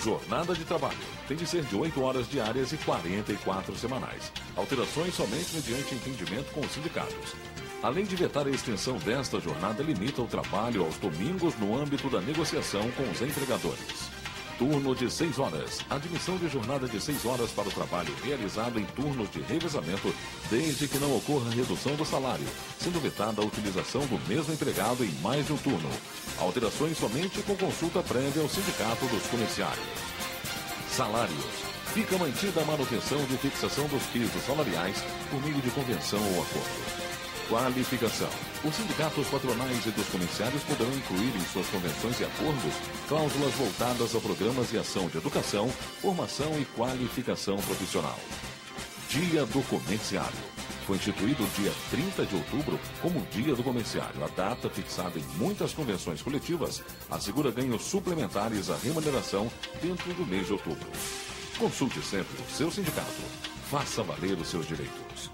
Jornada de trabalho tem de ser de 8 horas diárias e 44 semanais. Alterações somente mediante entendimento com os sindicatos. Além de vetar a extensão desta jornada, limita o trabalho aos domingos no âmbito da negociação com os empregadores. Turno de 6 horas. Admissão de jornada de 6 horas para o trabalho realizado em turnos de revezamento, desde que não ocorra redução do salário, sendo vetada a utilização do mesmo empregado em mais de um turno. Alterações somente com consulta prévia ao Sindicato dos Comerciários. Salários. Fica mantida a manutenção de fixação dos pisos salariais por meio de convenção ou acordo. Qualificação. Os sindicatos patronais e dos comerciários poderão incluir em suas convenções e acordos cláusulas voltadas a programas de ação de educação, formação e qualificação profissional. Dia do Comerciário. Foi instituído o dia 30 de outubro como Dia do Comerciário. A data, fixada em muitas convenções coletivas, assegura ganhos suplementares à remuneração dentro do mês de outubro. Consulte sempre o seu sindicato. Faça valer os seus direitos.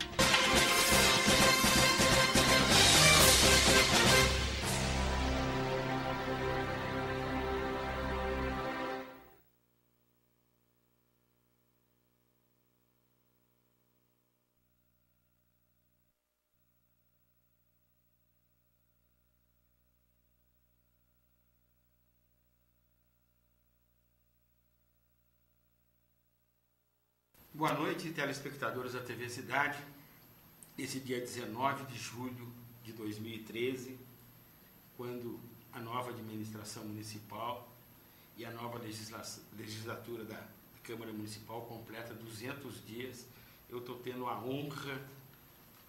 Boa noite, telespectadores da TV Cidade. Esse dia 19 de julho de 2013, quando a nova administração municipal e a nova legislatura da Câmara Municipal completa 200 dias, eu estou tendo a honra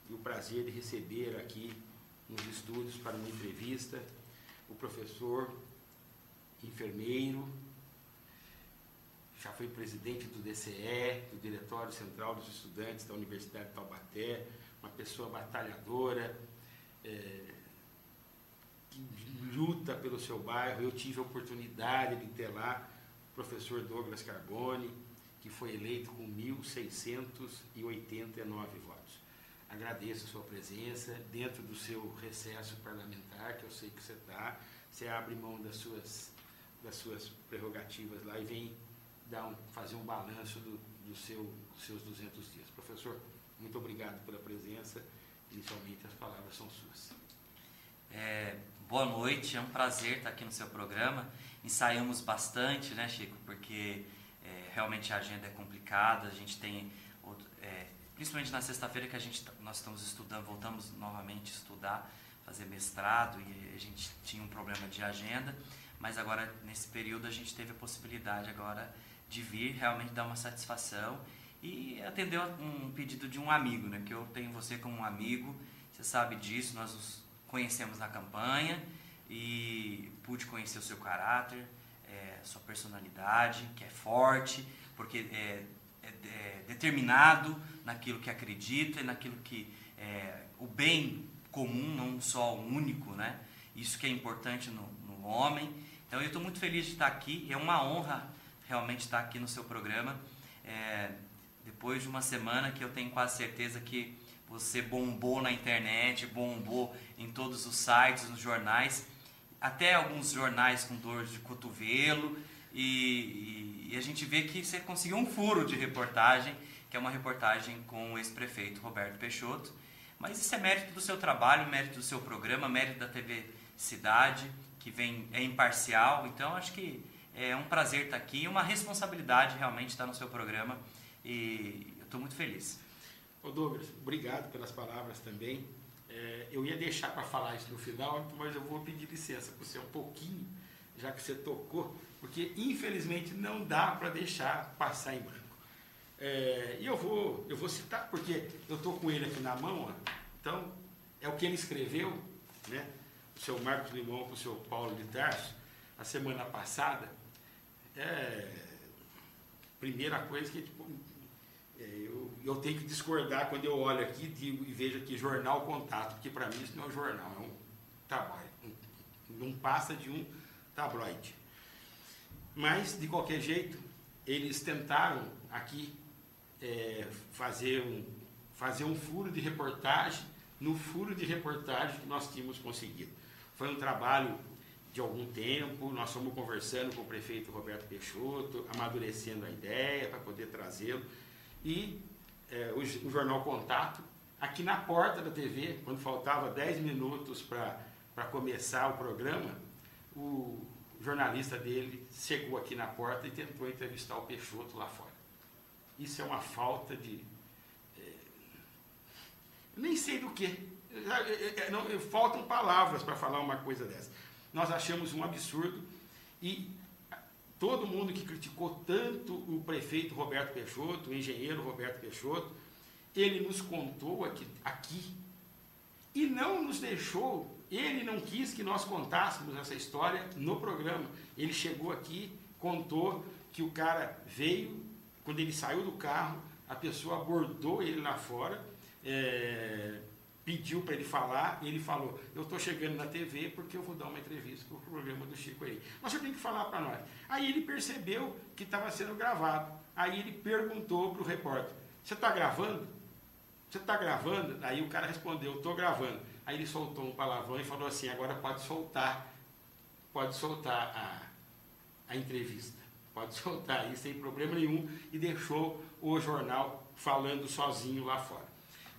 e o prazer de receber aqui nos estúdios para uma entrevista o professor, enfermeiro, já foi presidente do DCE, do Diretório Central dos Estudantes da Universidade de Taubaté, uma pessoa batalhadora, que luta pelo seu bairro. Eu tive a oportunidade de ter lá o professor Douglas Carboni, que foi eleito com 1.689 votos. Agradeço a sua presença dentro do seu recesso parlamentar, que eu sei que você está. Você abre mão das suas prerrogativas lá e vem fazer um balanço dos seus 200 dias. Professor, muito obrigado pela presença. Inicialmente, as palavras são suas. Boa noite, é um prazer estar aqui no seu programa. Ensaiamos bastante, né, Chico? Porque realmente a agenda é complicada. A gente tem, principalmente na sexta-feira que nós estamos estudando, voltamos novamente a estudar, fazer mestrado, e a gente tinha um problema de agenda. Mas agora, nesse período, a gente teve a possibilidade agora de vir realmente dar uma satisfação e atender um pedido de um amigo, né? Que eu tenho você como um amigo, você sabe disso, nós nos conhecemos na campanha e pude conhecer o seu caráter, sua personalidade, que é forte, porque é determinado naquilo que acredita e naquilo que o bem comum, não só o único, né? Isso que é importante no homem. Então eu estou muito feliz de estar aqui, é uma honra realmente estar aqui no seu programa, depois de uma semana que eu tenho quase certeza que você bombou na internet, bombou em todos os sites, nos jornais, até alguns jornais com dor de cotovelo, e a gente vê que você conseguiu um furo de reportagem, que é uma reportagem com o ex-prefeito Roberto Peixoto, mas isso é mérito do seu trabalho, mérito do seu programa, mérito da TV Cidade, que é imparcial. Então acho que é um prazer estar aqui, uma responsabilidade realmente estar no seu programa, e eu estou muito feliz. Ô Douglas, obrigado pelas palavras também. Eu ia deixar para falar isso no final, mas eu vou pedir licença para você um pouquinho, já que você tocou, porque infelizmente não dá para deixar passar em branco. E eu vou citar, porque eu estou com ele aqui na mão, ó. Então é o que ele escreveu, né? O seu Marcos Limão com o seu Paulo de Tarso, a semana passada. Primeira coisa que eu tenho que discordar quando eu olho aqui e vejo aqui Jornal Contato, porque para mim isso não é um jornal, é um tabloide, não passa de um tabloide. Mas, de qualquer jeito, eles tentaram aqui fazer um furo de reportagem no furo de reportagem que nós tínhamos conseguido. Foi um trabalho de algum tempo, nós fomos conversando com o prefeito Roberto Peixoto, amadurecendo a ideia para poder trazê-lo, e o Jornal Contato, aqui na porta da TV, quando faltava 10 minutos para começar o programa, o jornalista dele chegou aqui na porta e tentou entrevistar o Peixoto lá fora. Isso é uma falta de... nem sei do que. Faltam palavras para falar uma coisa dessa. Nós achamos um absurdo e todo mundo que criticou tanto o prefeito Roberto Peixoto, o engenheiro Roberto Peixoto, ele nos contou aqui e não nos deixou, ele não quis que nós contássemos essa história no programa. Ele chegou aqui, contou que o cara veio, quando ele saiu do carro, a pessoa abordou ele lá fora, pediu para ele falar, e ele falou, eu estou chegando na TV porque eu vou dar uma entrevista para o programa do Chico aí. Mas você tem que falar para nós. Aí ele percebeu que estava sendo gravado. Aí ele perguntou para o repórter, você está gravando? Você está gravando? Aí o cara respondeu, estou gravando. Aí ele soltou um palavrão e falou assim, agora pode soltar a entrevista. Pode soltar aí sem problema nenhum, e deixou o jornal falando sozinho lá fora.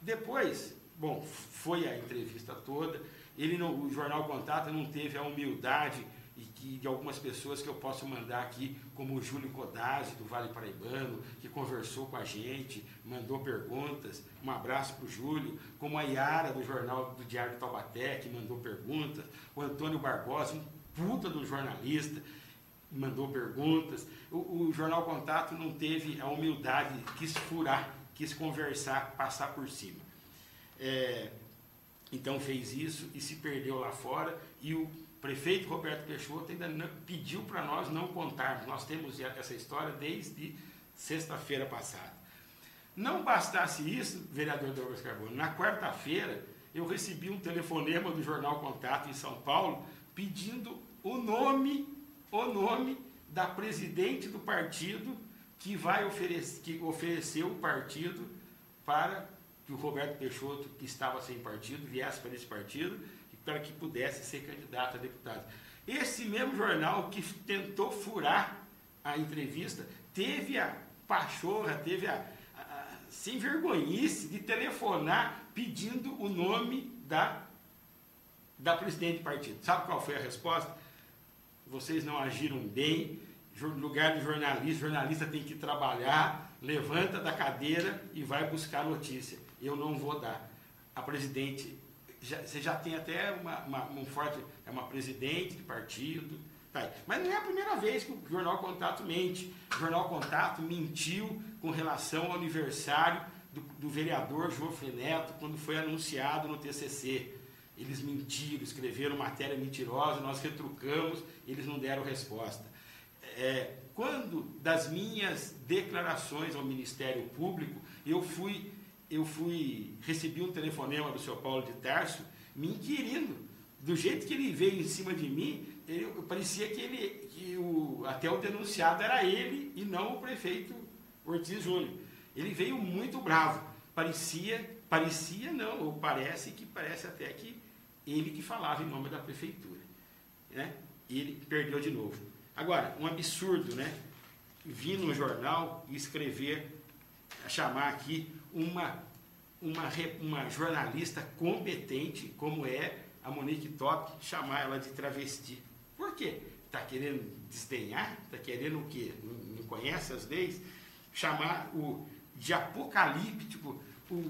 Depois, bom, foi a entrevista toda, o Jornal Contato não teve a humildade de algumas pessoas que eu posso mandar aqui, como o Júlio Codazzi, do Vale Paraibano, que conversou com a gente, mandou perguntas, um abraço para o Júlio, como a Yara, do Diário de Taubaté, que mandou perguntas, o Antônio Barbosa, um puta do jornalista, mandou perguntas. O Jornal Contato não teve a humildade, quis furar, quis conversar, passar por cima. Então fez isso e se perdeu lá fora, e o prefeito Roberto Peixoto ainda pediu para nós não contarmos. Nós temos essa história desde sexta-feira passada. Não bastasse isso, vereador Douglas Carbone, na quarta-feira eu recebi um telefonema do Jornal Contato em São Paulo pedindo o nome da presidente do partido que ofereceu o partido para que o Roberto Peixoto, que estava sem partido, viesse para esse partido, para que pudesse ser candidato a deputado. Esse mesmo jornal que tentou furar a entrevista, teve a pachorra, teve a sem vergonhice de telefonar pedindo o nome da presidente do partido. Sabe qual foi a resposta? Vocês não agiram bem, no lugar de jornalista tem que trabalhar, levanta da cadeira e vai buscar notícia. Eu não vou dar. A presidente, você já tem até uma presidente de partido, tá. Mas não é a primeira vez que o Jornal Contato mente. O Jornal Contato mentiu com relação ao aniversário do vereador Joffre Neto, quando foi anunciado no TCC. Eles mentiram, escreveram matéria mentirosa, nós retrucamos, eles não deram resposta. Quando das minhas declarações ao Ministério Público, recebi um telefonema do seu Paulo de Tarso me inquirindo. Do jeito que ele veio em cima de mim, parecia até o denunciado era ele e não o prefeito Ortiz Júnior. Ele veio muito bravo. Parece até que ele que falava em nome da prefeitura, né? Ele perdeu de novo. Agora, um absurdo, né? Vir no jornal e chamar aqui uma jornalista competente, como é a Monique Top, chamar ela de travesti. Por quê? Está querendo desdenhar? Está querendo o quê? Não conhece as leis? Chamar de apocalíptico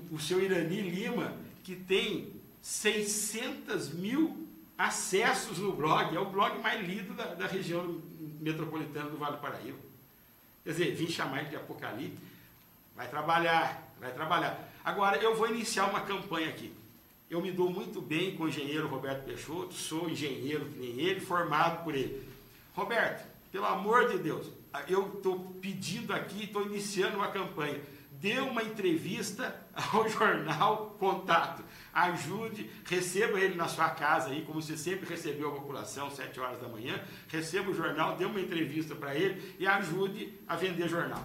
o seu Irani Lima, que tem 600 mil acessos no blog, é o blog mais lido da região metropolitana do Vale do Paraíba. Quer dizer, vim chamar ele de apocalipse, vai trabalhar. Agora, eu vou iniciar uma campanha aqui. Eu me dou muito bem com o engenheiro Roberto Peixoto, sou engenheiro que nem ele, formado por ele. Roberto, pelo amor de Deus, eu estou pedindo aqui, estou iniciando uma campanha. Dê uma entrevista ao Jornal Contato. Ajude, receba ele na sua casa aí, como você sempre recebeu a população, 7 horas da manhã. Receba o jornal, dê uma entrevista para ele e ajude a vender jornal.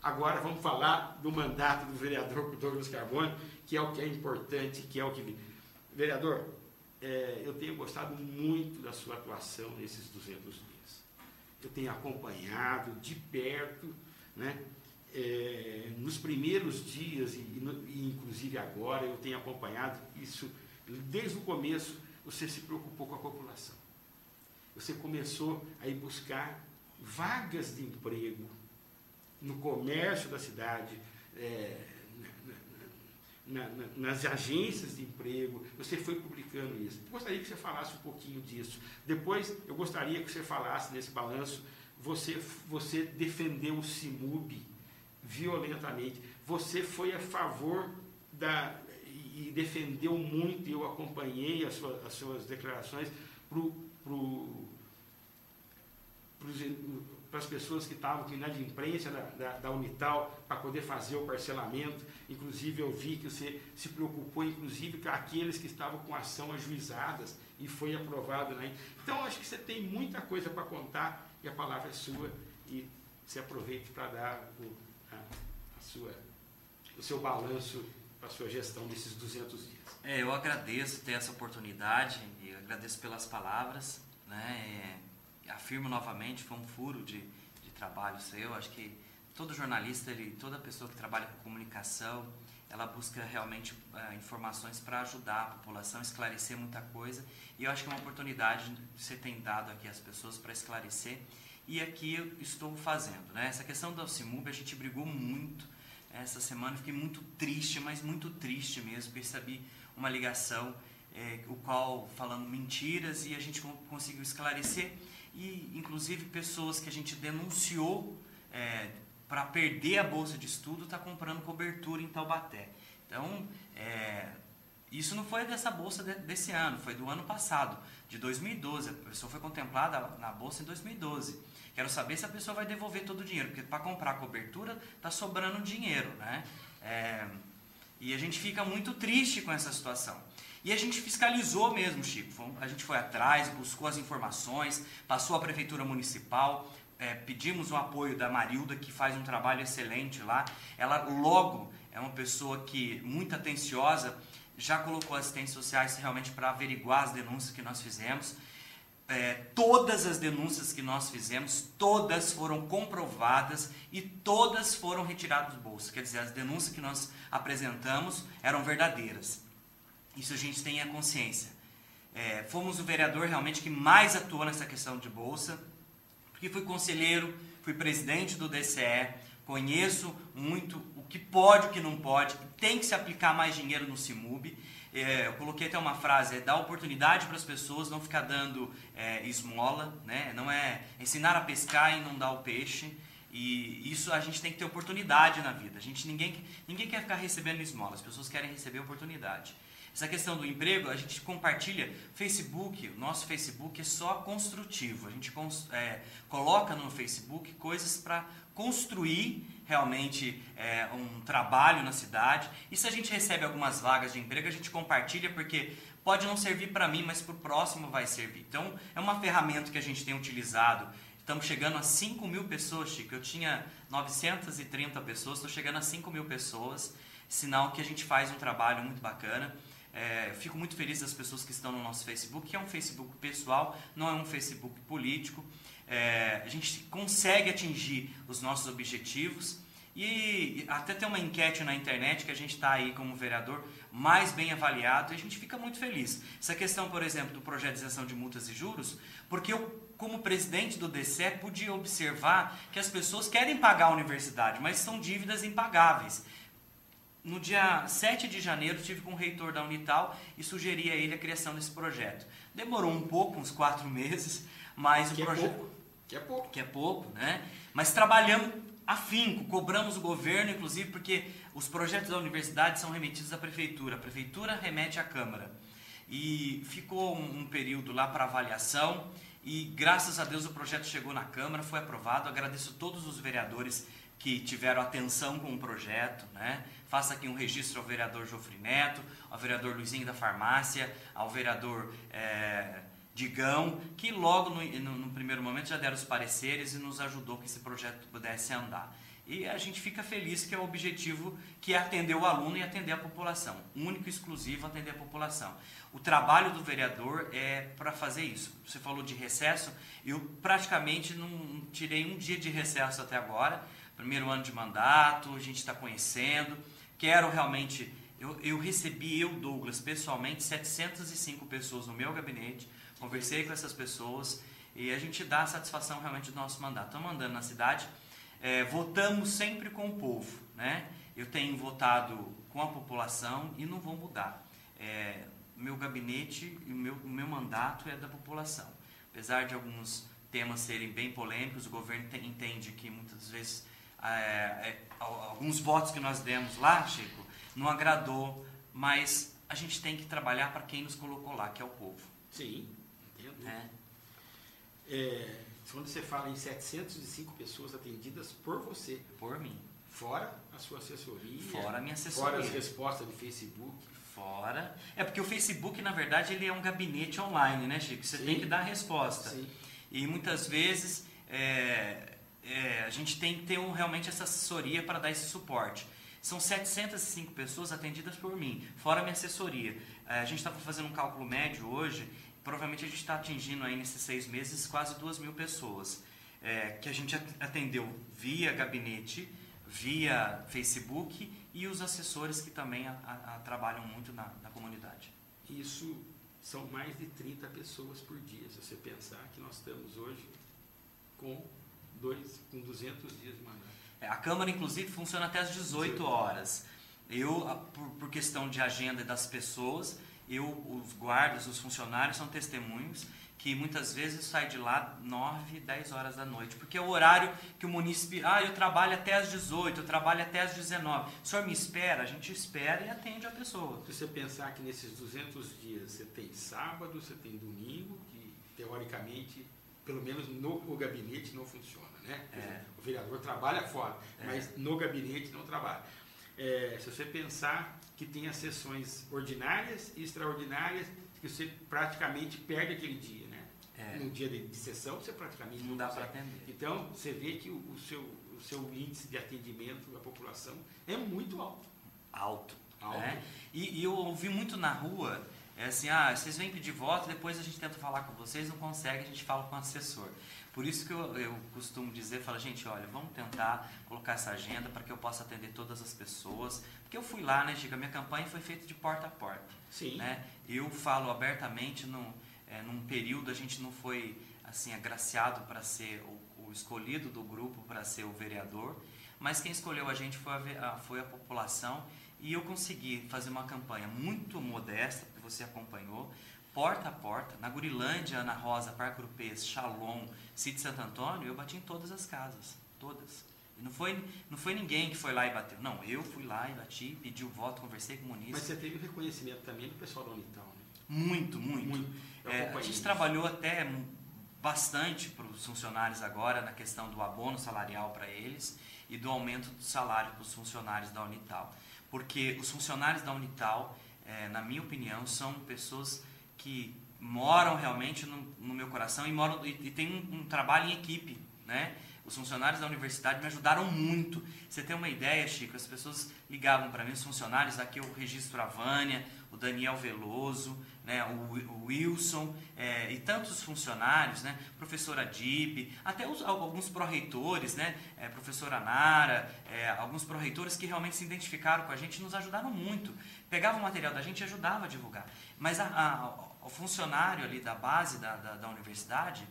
Agora vamos falar do mandato do vereador Douglas Carbone, que é o que é importante, que é o que... Vereador, eu tenho gostado muito da sua atuação nesses 200 dias. Eu tenho acompanhado de perto, né? Nos primeiros dias e inclusive agora, eu tenho acompanhado isso. Desde o começo, você se preocupou com a população. Você começou a ir buscar vagas de emprego no comércio da cidade, nas agências de emprego. Você foi publicando isso. Eu gostaria que você falasse um pouquinho disso. Depois, eu gostaria que você falasse nesse balanço, você defendeu o CIMUB violentamente. Você foi a favor e defendeu muito, eu acompanhei as suas declarações para as pessoas que estavam aqui na inadimplência da Unital, para poder fazer o parcelamento. Inclusive, eu vi que você se preocupou, inclusive, com aqueles que estavam com ação ajuizadas e foi aprovado, né? Então, acho que você tem muita coisa para contar e a palavra é sua, e você aproveite para dar o seu balanço, a sua gestão desses 200 dias. Eu agradeço ter essa oportunidade e agradeço pelas palavras, né? Afirmo novamente, foi um furo de trabalho seu. Acho que todo jornalista, toda pessoa que trabalha com comunicação, ela busca realmente informações para ajudar a população, esclarecer muita coisa, e eu acho que é uma oportunidade que você tem dado aqui às pessoas para esclarecer, e aqui eu estou fazendo, né? Essa questão do CIMUB, a gente brigou muito essa semana, fiquei muito triste, mas muito triste mesmo, percebi uma ligação, o qual falando mentiras, e a gente conseguiu esclarecer, e inclusive pessoas que a gente denunciou para perder a bolsa de estudo, está comprando cobertura em Taubaté. Então, isso não foi dessa bolsa desse ano, foi do ano passado, de 2012. A pessoa foi contemplada na bolsa em 2012. Quero saber se a pessoa vai devolver todo o dinheiro, porque para comprar cobertura está sobrando dinheiro, né? E a gente fica muito triste com essa situação. E a gente fiscalizou mesmo, Chico. A gente foi atrás, buscou as informações, passou à Prefeitura Municipal, pedimos o apoio da Marilda, que faz um trabalho excelente lá. Ela logo é uma pessoa muito atenciosa, já colocou assistentes sociais realmente para averiguar as denúncias que nós fizemos. Todas as denúncias que nós fizemos, todas foram comprovadas e todas foram retiradas do bolso. Quer dizer, as denúncias que nós apresentamos eram verdadeiras. Isso a gente tem a consciência. Fomos o vereador realmente que mais atuou nessa questão de bolsa, porque fui conselheiro, fui presidente do DCE, conheço muito o que pode, o que não pode, tem que se aplicar mais dinheiro no CIMUB. Eu coloquei até uma frase, dar oportunidade para as pessoas, não ficar dando esmola, né? Não é ensinar a pescar e não dar o peixe. E isso a gente tem que ter oportunidade na vida. Ninguém quer ficar recebendo esmola, as pessoas querem receber oportunidade. Essa questão do emprego, a gente compartilha. Facebook, o nosso Facebook é só construtivo. A gente coloca no Facebook coisas para construir realmente um trabalho na cidade. E se a gente recebe algumas vagas de emprego, a gente compartilha, porque pode não servir para mim, mas para o próximo vai servir. Então, é uma ferramenta que a gente tem utilizado. Estamos chegando a 5.000 pessoas, Chico. Eu tinha 930 pessoas, estou chegando a 5.000 pessoas. Sinal que a gente faz um trabalho muito bacana. Fico muito feliz das pessoas que estão no nosso Facebook, que é um Facebook pessoal, não é um Facebook político. A gente consegue atingir os nossos objetivos e até tem uma enquete na internet que a gente está aí como vereador mais bem avaliado, e a gente fica muito feliz. Essa questão, por exemplo, do projeto de isenção de multas e juros, porque eu, como presidente do DCE, pude observar que as pessoas querem pagar a universidade, mas são dívidas impagáveis. No dia 7 de janeiro, estive com o reitor da Unital e sugeri a ele a criação desse projeto. Demorou um pouco, uns 4 meses, mas o projeto... Que é pouco, né? Mas trabalhamos afinco, cobramos o governo, inclusive, porque os projetos da universidade são remetidos à prefeitura. A prefeitura remete à Câmara. E ficou um período lá para avaliação e, graças a Deus, o projeto chegou na Câmara, foi aprovado. Agradeço a todos os vereadores que tiveram atenção com o projeto, né? Faço aqui um registro ao vereador Jofre Neto, ao vereador Luizinho da Farmácia, ao vereador Digão, que logo no primeiro momento já deram os pareceres e nos ajudou que esse projeto pudesse andar. E a gente fica feliz que é o objetivo, que é atender o aluno e atender a população. Único e exclusivo, atender a população. O trabalho do vereador é para fazer isso. Você falou de recesso, eu praticamente não tirei um dia de recesso até agora. Primeiro ano de mandato, a gente está conhecendo. Quero realmente... Eu recebi, Douglas, pessoalmente, 705 pessoas no meu gabinete. Conversei com essas pessoas e a gente dá a satisfação realmente do nosso mandato. Estamos andando na cidade... votamos sempre com o povo, né? Eu tenho votado com a população e não vou mudar. Meu gabinete e o meu mandato é da população. Apesar de alguns temas serem bem polêmicos, o governo entende que muitas vezes alguns votos que nós demos lá, Chico, não agradou, mas a gente tem que trabalhar para quem nos colocou lá, que é o povo. Sim, entendo. Quando você fala em 705 pessoas atendidas por você. Por mim. Fora a sua assessoria. Fora a minha assessoria. Fora as respostas do Facebook. Fora. Porque o Facebook, na verdade, ele é um gabinete online, né, Chico? Você tem que dar a resposta. Sim. E muitas vezes a gente tem que ter realmente essa assessoria para dar esse suporte. São 705 pessoas atendidas por mim, fora a minha assessoria. A gente estava fazendo um cálculo médio hoje. Provavelmente a gente está atingindo aí nesses 6 meses quase 2.000 pessoas que a gente atendeu via gabinete, via Facebook e os assessores que também trabalham muito na comunidade. Isso são mais de 30 pessoas por dia, se você pensar que nós estamos hoje com 200 dias de mandato. A Câmara, inclusive, funciona até às 18 horas. Eu, por questão de agenda das pessoas... os guardas, os funcionários são testemunhos que muitas vezes saem de lá 9, 10 horas da noite, porque é o horário que o munícipe, eu trabalho até às 18, eu trabalho até às 19, o senhor me espera? A gente espera e atende a pessoa. Se você pensar que nesses 200 dias você tem sábado, você tem domingo, que teoricamente, pelo menos no gabinete não funciona, né? O vereador trabalha fora, mas no gabinete não trabalha. Se você pensar que tem as sessões ordinárias e extraordinárias, que você praticamente perde aquele dia, né? No dia de sessão, você praticamente não dá para atender. Então, você vê que o seu índice de atendimento à população é muito alto. Alto. Né? E eu ouvi muito na rua, vocês vêm pedir voto, depois a gente tenta falar com vocês, não consegue, a gente fala com o assessor. Por isso que eu costumo dizer, gente, olha, vamos tentar colocar essa agenda para que eu possa atender todas as pessoas. Porque eu fui lá, né, Giga? A minha campanha foi feita de porta a porta. Sim. Né? Eu falo abertamente, num período a gente não foi assim agraciado para ser o escolhido do grupo para ser o vereador, mas quem escolheu a gente foi a população e eu consegui fazer uma campanha muito modesta, que você acompanhou, porta a porta, na Gurilândia, Ana Rosa, Parque Urupês, Shalom, Sítio Santo Antônio, eu bati em todas as casas, todas. E não foi ninguém que foi lá e bateu. Não, eu fui lá e bati, pedi o voto, conversei com o munícipe. Mas você teve o reconhecimento também do pessoal da Unital, né? Muito. A gente trabalhou até bastante para os funcionários agora na questão do abono salarial para eles e do aumento do salário para os funcionários da Unital. Porque os funcionários da Unital, na minha opinião, são pessoas que moram realmente no meu coração e tem um trabalho em equipe, né? Os funcionários da universidade me ajudaram muito. Você tem uma ideia, Chico? As pessoas ligavam para mim, os funcionários, aqui eu registro a Vânia, o Daniel Veloso, né, o Wilson, e tantos funcionários, né, professora Dip, até alguns pró-reitores, né, professora Nara, alguns pró-reitores que realmente se identificaram com a gente e nos ajudaram muito. Pegavam o material da gente e ajudavam a divulgar. Mas o funcionário ali da base da universidade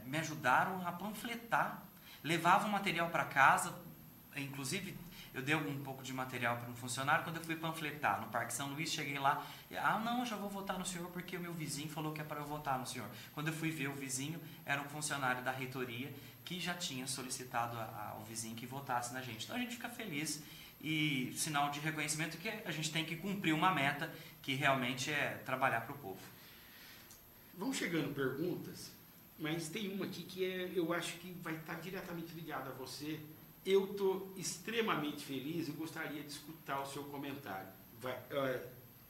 me ajudaram a panfletar, levavam material para casa, inclusive eu dei um pouco de material para um funcionário quando eu fui panfletar no Parque São Luís, cheguei lá, não, eu já vou votar no senhor porque o meu vizinho falou que é para eu votar no senhor. Quando eu fui ver o vizinho, era um funcionário da reitoria que já tinha solicitado ao vizinho que votasse na gente. Então a gente fica feliz e sinal de reconhecimento que a gente tem que cumprir uma meta que realmente é trabalhar para o povo. Vão chegando perguntas, mas tem uma aqui que eu acho que vai estar diretamente ligada a você. Eu estou extremamente feliz e gostaria de escutar o seu comentário.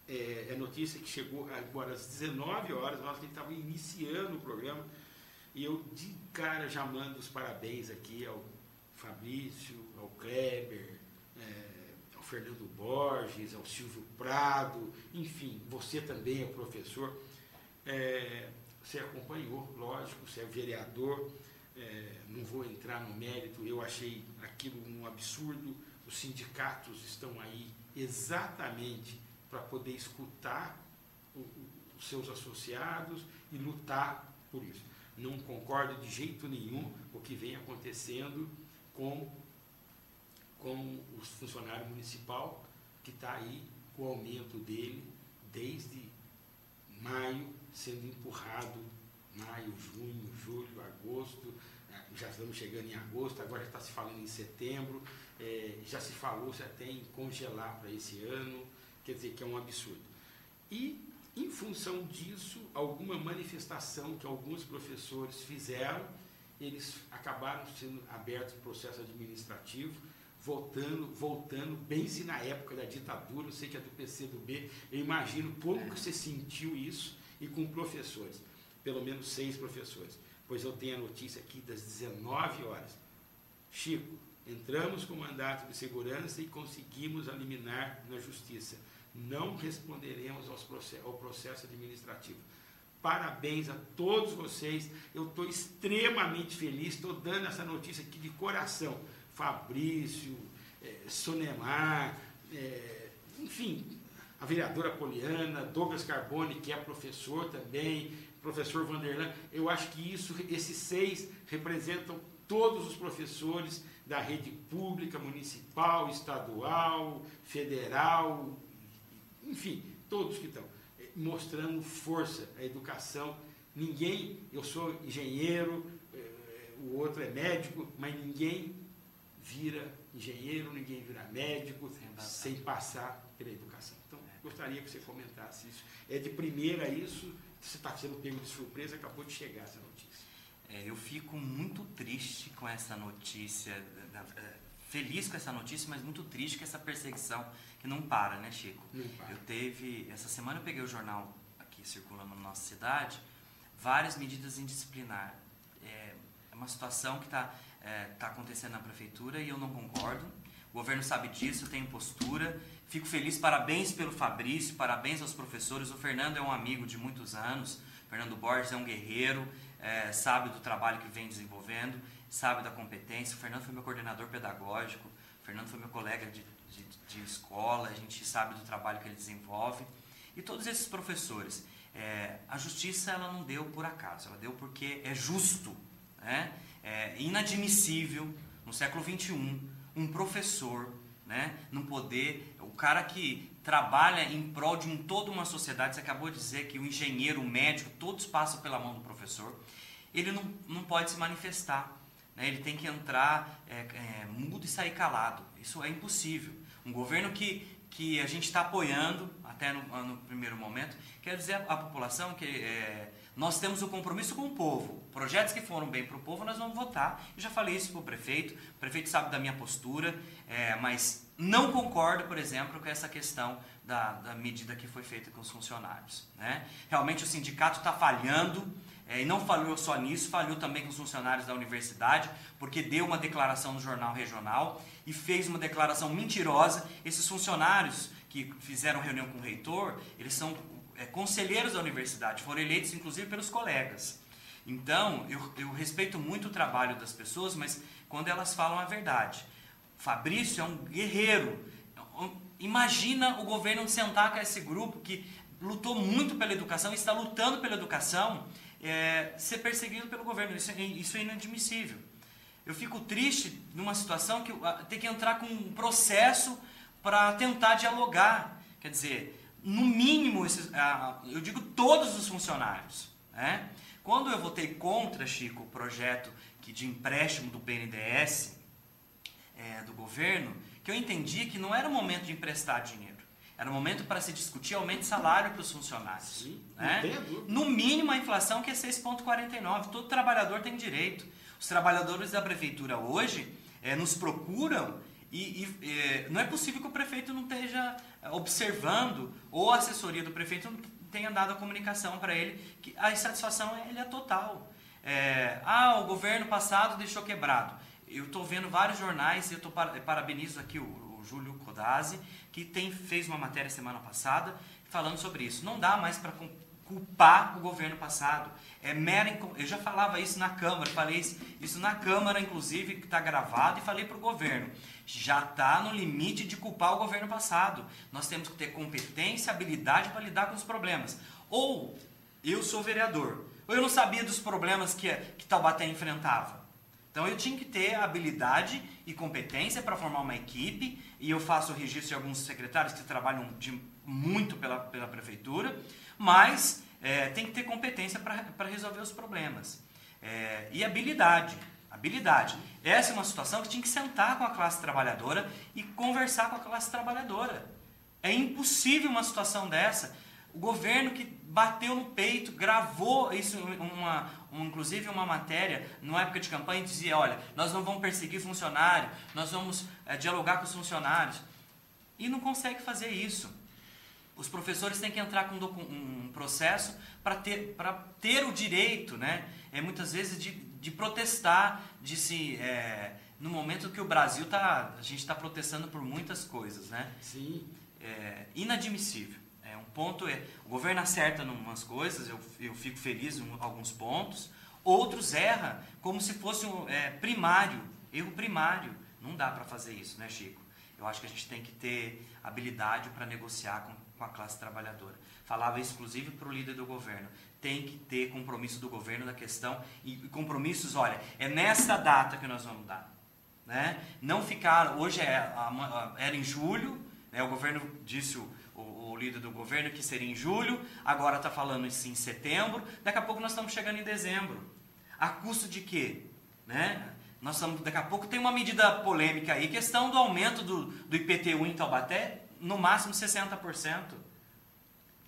é notícia que chegou agora às 19 horas, nós que estávamos iniciando o programa, e eu de cara já mando os parabéns aqui ao Fabrício, ao Kleber, ao Fernando Borges, ao Silvio Prado, enfim, você também é o professor. Você acompanhou, lógico, você é vereador, não vou entrar no mérito, eu achei aquilo um absurdo. Os sindicatos estão aí exatamente para poder escutar os seus associados e lutar por isso. Não concordo de jeito nenhum com o que vem acontecendo com o funcionário municipal, que está aí com o aumento dele desde maio, sendo empurrado, maio, junho, julho, agosto, já estamos chegando em agosto, agora já está se falando em setembro, já se falou até em congelar para esse ano, quer dizer que é um absurdo. E, em função disso, alguma manifestação que alguns professores fizeram, eles acabaram sendo abertos processo administrativo, voltando, bem se na época da ditadura, eu sei que é do PCdoB, eu imagino como que você sentiu isso, e com professores, pelo menos 6 professores, pois eu tenho a notícia aqui das 19 horas. Chico, entramos com mandato de segurança e conseguimos eliminar na justiça. Não responderemos ao processo administrativo. Parabéns a todos vocês, eu estou extremamente feliz, estou dando essa notícia aqui de coração. Fabrício, Sonemar, enfim, a vereadora Poliana, Douglas Carbone, que é professor também, professor Vanderlan, eu acho que esses 6 representam todos os professores da rede pública, municipal, estadual, federal, enfim, todos que estão mostrando força à educação. Ninguém, eu sou engenheiro, o outro é médico, mas ninguém vira engenheiro, ninguém vira médico sem passar pela educação. Então, gostaria que você comentasse isso. É de primeira isso, você está sendo pego de surpresa, acabou de chegar essa notícia. Eu fico muito triste com essa notícia, feliz com essa notícia, mas muito triste com essa perseguição que não para, né, Chico? Não para. Essa semana eu peguei o jornal aqui circulando na nossa cidade, várias medidas indisciplinares. É uma situação que está acontecendo na prefeitura e eu não concordo. O governo sabe disso, eu tenho postura. Fico feliz, parabéns pelo Fabrício, parabéns aos professores. O Fernando é um amigo de muitos anos, o Fernando Borges é um guerreiro, sabe do trabalho que vem desenvolvendo, sabe da competência. O Fernando foi meu coordenador pedagógico, o Fernando foi meu colega de escola, a gente sabe do trabalho que ele desenvolve. E todos esses professores, a justiça ela não deu por acaso, ela deu porque é justo, né? É inadmissível no século XXI um professor, né, não poder, o cara que trabalha em prol de toda uma sociedade, você acabou de dizer que o engenheiro, o médico, todos passam pela mão do professor, ele não pode se manifestar, né, ele tem que entrar mudo e sair calado, isso é impossível. Um governo que a gente está apoiando, até no primeiro momento, quer dizer à população que nós temos o compromisso com o povo. Projetos que foram bem para o povo, nós vamos votar. Eu já falei isso para o prefeito sabe da minha postura, mas não concordo, por exemplo, com essa questão da medida que foi feita com os funcionários, né? Realmente o sindicato está falhando, e não falhou só nisso, falhou também com os funcionários da universidade, porque deu uma declaração no jornal regional e fez uma declaração mentirosa. Esses funcionários que fizeram reunião com o reitor, eles são conselheiros da universidade, foram eleitos inclusive pelos colegas. Então, eu respeito muito o trabalho das pessoas, mas quando elas falam a verdade. Fabrício é um guerreiro. Imagina o governo sentar com esse grupo que lutou muito pela educação, está lutando pela educação, ser perseguido pelo governo. Isso é inadmissível. Eu fico triste numa situação que tem que entrar com um processo para tentar dialogar. Quer dizer, no mínimo, eu digo todos os funcionários, né? Quando eu votei contra, Chico, o projeto de empréstimo do BNDES, do governo, que eu entendi que não era o momento de emprestar dinheiro, era o momento para se discutir aumento de salário para os funcionários. Sim, né? No mínimo a inflação, que é 6,49, todo trabalhador tem direito. Os trabalhadores da prefeitura hoje nos procuram e não é possível que o prefeito não esteja observando, ou a assessoria do prefeito não tenha dado a comunicação para ele, que a insatisfação é total. O governo passado deixou quebrado. Eu estou vendo vários jornais, eu parabenizo aqui o Júlio Codazzi, que fez uma matéria semana passada falando sobre isso. Não dá mais para culpar o governo passado. Eu já falava isso na Câmara, falei isso na Câmara, inclusive, que está gravado, e falei para o governo. Já está no limite de culpar o governo passado. Nós temos que ter competência, habilidade para lidar com os problemas. Ou eu sou vereador, ou eu não sabia dos problemas que Taubaté enfrentava. Então eu tinha que ter habilidade e competência para formar uma equipe, e eu faço o registro de alguns secretários que trabalham muito pela prefeitura, mas tem que ter competência para resolver os problemas. E habilidade. Essa é uma situação que tinha que sentar com a classe trabalhadora e conversar com a classe trabalhadora. É impossível uma situação dessa. O governo que bateu no peito, gravou isso, inclusive uma matéria, numa época de campanha, dizia, olha, nós não vamos perseguir funcionário, nós vamos dialogar com os funcionários. E não consegue fazer isso. Os professores têm que entrar com um processo para ter o direito, né? Muitas vezes, de protestar, no momento que o Brasil a gente está protestando por muitas coisas, né? Sim. Inadmissível. Um ponto o governo acerta em umas coisas, eu fico feliz em alguns pontos, outros erra como se fosse primário, erro primário. Não dá para fazer isso, né, Chico? Eu acho que a gente tem que ter habilidade para negociar com a classe trabalhadora. Falava isso, inclusive, para o líder do governo. Tem que ter compromisso do governo da questão, e compromissos, olha, é nessa data que nós vamos dar. Né? Não ficar, hoje era em julho, né? O governo disse, o líder do governo, que seria em julho, agora está falando isso em setembro, daqui a pouco nós estamos chegando em dezembro. A custo de quê? Né? Daqui a pouco tem uma medida polêmica aí, questão do aumento do IPTU em Taubaté, no máximo 60%.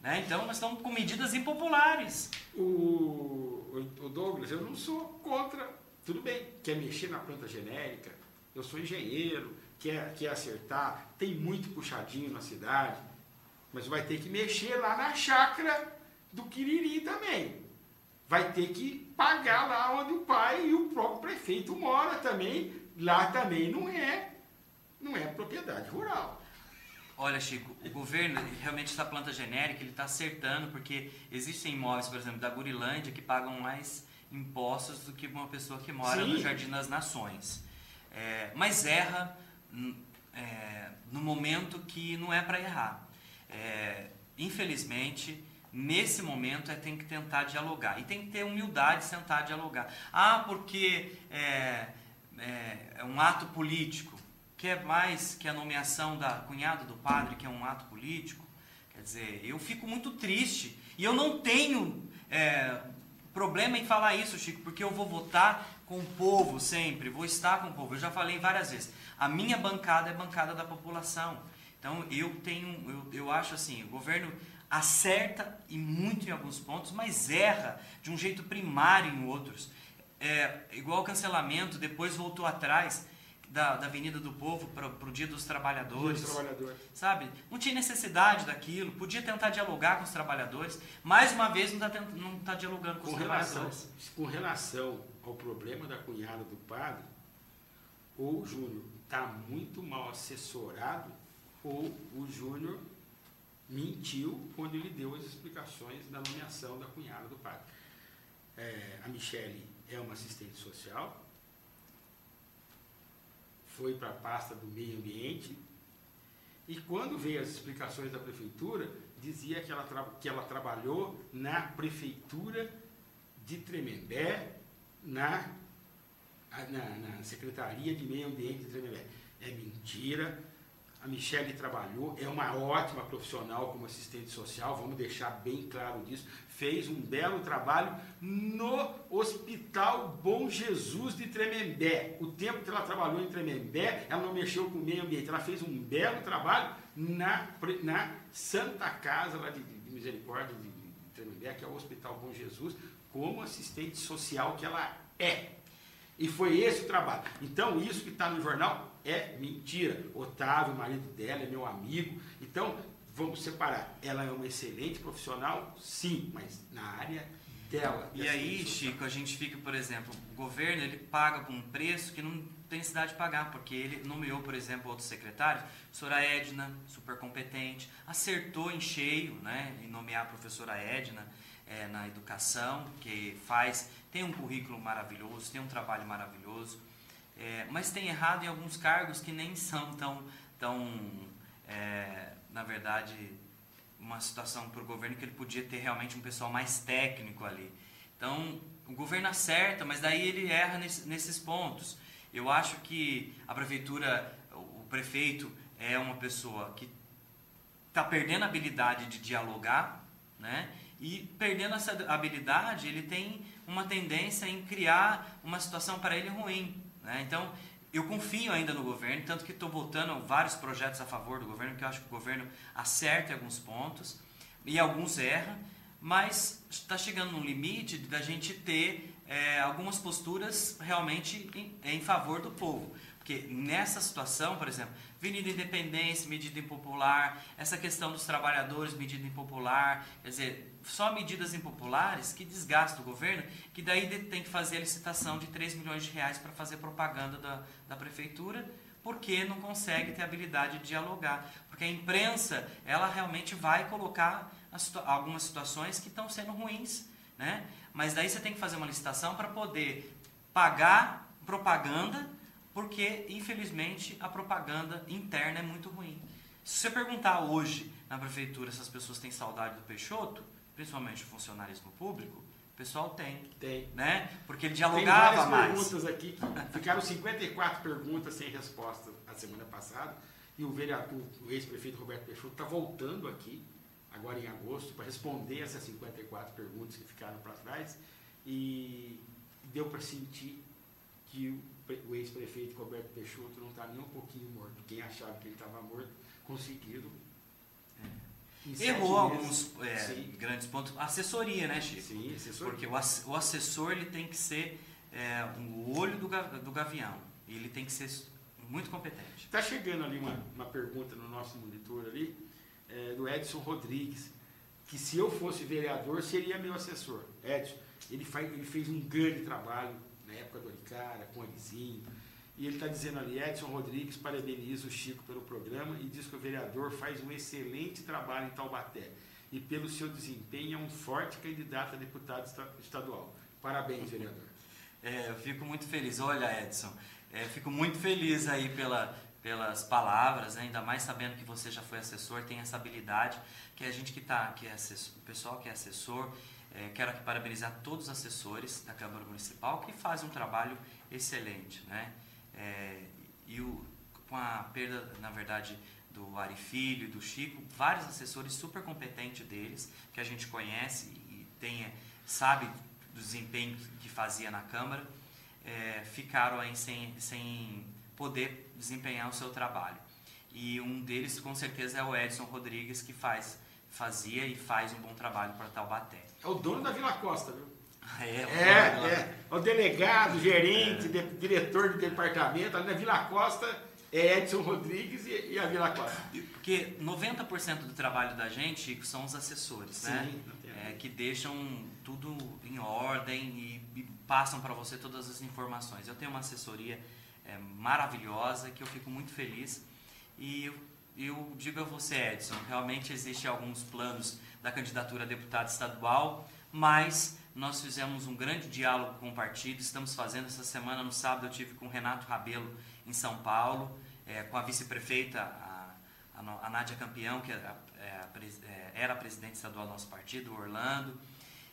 Né? Então nós estamos com medidas impopulares. O Douglas, eu não sou contra, tudo bem, quer mexer na planta genérica, eu sou engenheiro, quer acertar, tem muito puxadinho na cidade, mas vai ter que mexer lá na chácara do Quiriri também. Vai ter que pagar lá onde o pai e o próprio prefeito mora também. Lá também não é propriedade rural. Olha, Chico, o governo, realmente, essa planta genérica, ele está acertando, porque existem imóveis, por exemplo, da Gurilândia, que pagam mais impostos do que uma pessoa que mora no Jardim das Nações. Mas erra no momento que não é para errar. Infelizmente, nesse momento tem que tentar dialogar. E tem que ter humildade de sentar e dialogar. Porque é um ato político. Que é mais que a nomeação da cunhada do padre, que é um ato político. Quer dizer, eu fico muito triste. E eu não tenho problema em falar isso, Chico, porque eu vou votar com o povo sempre, vou estar com o povo. Eu já falei várias vezes. A minha bancada é a bancada da população. Então, eu acho assim, o governo acerta e muito em alguns pontos, mas erra de um jeito primário em outros. Igual o cancelamento, depois voltou atrás da Avenida do Povo para o Dia dos Trabalhadores. Sabe? Não tinha necessidade daquilo, podia tentar dialogar com os trabalhadores. Mais uma vez, não está dialogando com os trabalhadores. Com relação ao problema da cunhada do padre, ou o Júnior está muito mal assessorado, ou o Júnior mentiu quando ele deu as explicações da nomeação da cunhada do padre. A Michele é uma assistente social, foi para a pasta do meio ambiente, e quando veio as explicações da prefeitura, dizia que ela trabalhou na prefeitura de Tremembé, na Secretaria de Meio Ambiente de Tremembé. É mentira. A Michele trabalhou, é uma ótima profissional como assistente social, vamos deixar bem claro disso. Fez um belo trabalho no Hospital Bom Jesus de Tremembé. O tempo que ela trabalhou em Tremembé, ela não mexeu com o meio ambiente, ela fez um belo trabalho na Santa Casa lá de Misericórdia de Tremembé, que é o Hospital Bom Jesus, como assistente social que ela é. E foi esse o trabalho. Então, isso que está no jornal é mentira. Otávio, o marido dela, é meu amigo. Então, vamos separar. Ela é uma excelente profissional, sim, mas na área dela. E aí, Chico, a gente fica, por exemplo, o governo ele paga por um preço que não tem necessidade de pagar, porque ele nomeou, por exemplo, outros secretários, a professora Edna, super competente, acertou em cheio, né, em nomear a professora Edna na educação, que tem um currículo maravilhoso, tem um trabalho maravilhoso, mas tem errado em alguns cargos que nem são na verdade, uma situação para o governo que ele podia ter realmente um pessoal mais técnico ali. Então, o governo acerta, mas daí ele erra nesses pontos. Eu acho que a prefeitura, o prefeito é uma pessoa que está perdendo a habilidade de dialogar, né? E perdendo essa habilidade, ele tem uma tendência em criar uma situação para ele ruim, né? Então, eu confio ainda no governo, tanto que estou votando vários projetos a favor do governo, porque eu acho que o governo acerta em alguns pontos e alguns erra, mas está chegando num limite da gente ter algumas posturas realmente em favor do povo. Porque nessa situação, por exemplo, Avenida Independência, medida impopular, essa questão dos trabalhadores, medida impopular, quer dizer, só medidas impopulares que desgastam o governo, que daí tem que fazer a licitação de 3 milhões de reais para fazer propaganda da prefeitura, porque não consegue ter habilidade de dialogar. Porque a imprensa, ela realmente vai colocar algumas situações que estão sendo ruins, né? Mas daí você tem que fazer uma licitação para poder pagar propaganda, porque, infelizmente, a propaganda interna é muito ruim. Se você perguntar hoje na prefeitura se as pessoas têm saudade do Peixoto, principalmente o funcionarismo público, o pessoal tem. Né? Porque ele dialogava mais. Tem várias perguntas aqui, ficaram 54 perguntas sem resposta a semana passada, e o ex-prefeito Roberto Peixoto está voltando aqui, agora em agosto, para responder essas 54 perguntas que ficaram para trás, e deu para sentir que o ex-prefeito Roberto Peixoto não está nem um pouquinho morto. Quem achava que ele estava morto, conseguiram. Errou alguns grandes pontos. Assessoria, né, Chico? Sim, assessoria. Porque o assessor ele tem que ser o olho do gavião. E ele tem que ser muito competente. Está chegando ali uma pergunta no nosso monitor ali, do Edson Rodrigues, que se eu fosse vereador, seria meu assessor. Edson, ele fez um grande trabalho na época do Aricara, com o Arizinho, e ele está dizendo ali, Edson Rodrigues parabeniza o Chico pelo programa e diz que o vereador faz um excelente trabalho em Taubaté e pelo seu desempenho é um forte candidato a deputado estadual. Parabéns, vereador. Eu fico muito feliz. Olha, Edson, fico muito feliz aí pelas palavras, né? Ainda mais sabendo que você já foi assessor, tem essa habilidade, que a gente o pessoal que é assessor. Quero aqui parabenizar todos os assessores da Câmara Municipal que fazem um trabalho excelente, né? Com a perda, na verdade, do Ari Filho e do Chico, vários assessores super competentes deles, que a gente conhece e sabe do desempenho que fazia na Câmara, ficaram aí sem poder desempenhar o seu trabalho. E um deles, com certeza, é o Edson Rodrigues, que fazia e faz um bom trabalho para Taubaté. É o dono da Vila Costa, viu? É o delegado, gerente, diretor do departamento, ali na Vila Costa é Edson Rodrigues e a Vila Costa. Porque 90% do trabalho da gente, Chico, são os assessores, sim, né? Que deixam tudo em ordem e passam para você todas as informações. Eu tenho uma assessoria maravilhosa que eu fico muito feliz e eu digo a você, Edson, realmente existem alguns planos da candidatura a deputado estadual, mas nós fizemos um grande diálogo com o partido, estamos fazendo essa semana, no sábado eu tive com o Renato Rabelo em São Paulo, com a vice-prefeita, a Nádia Campeão, que era a presidente estadual do nosso partido, o Orlando,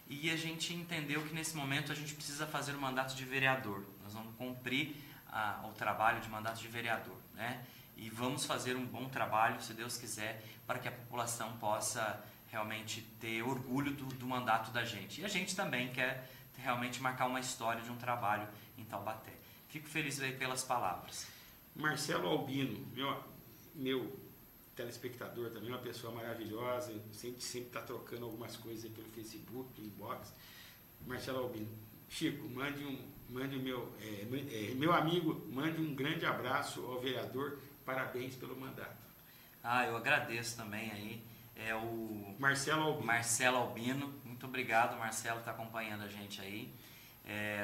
e a gente entendeu que nesse momento a gente precisa fazer o mandato de vereador, nós vamos cumprir o trabalho de mandato de vereador, né? E vamos fazer um bom trabalho, se Deus quiser, para que a população possa realmente ter orgulho do mandato da gente. E a gente também quer realmente marcar uma história de um trabalho em Taubaté. Fico feliz aí pelas palavras. Marcelo Albino, meu telespectador também, uma pessoa maravilhosa, sempre está trocando algumas coisas aí pelo Facebook, pelo inbox. Marcelo Albino, Chico, meu amigo, mande um grande abraço ao vereador, parabéns pelo mandato. Eu agradeço também aí. É o Marcelo Albino. Muito obrigado, Marcelo, que está acompanhando a gente aí.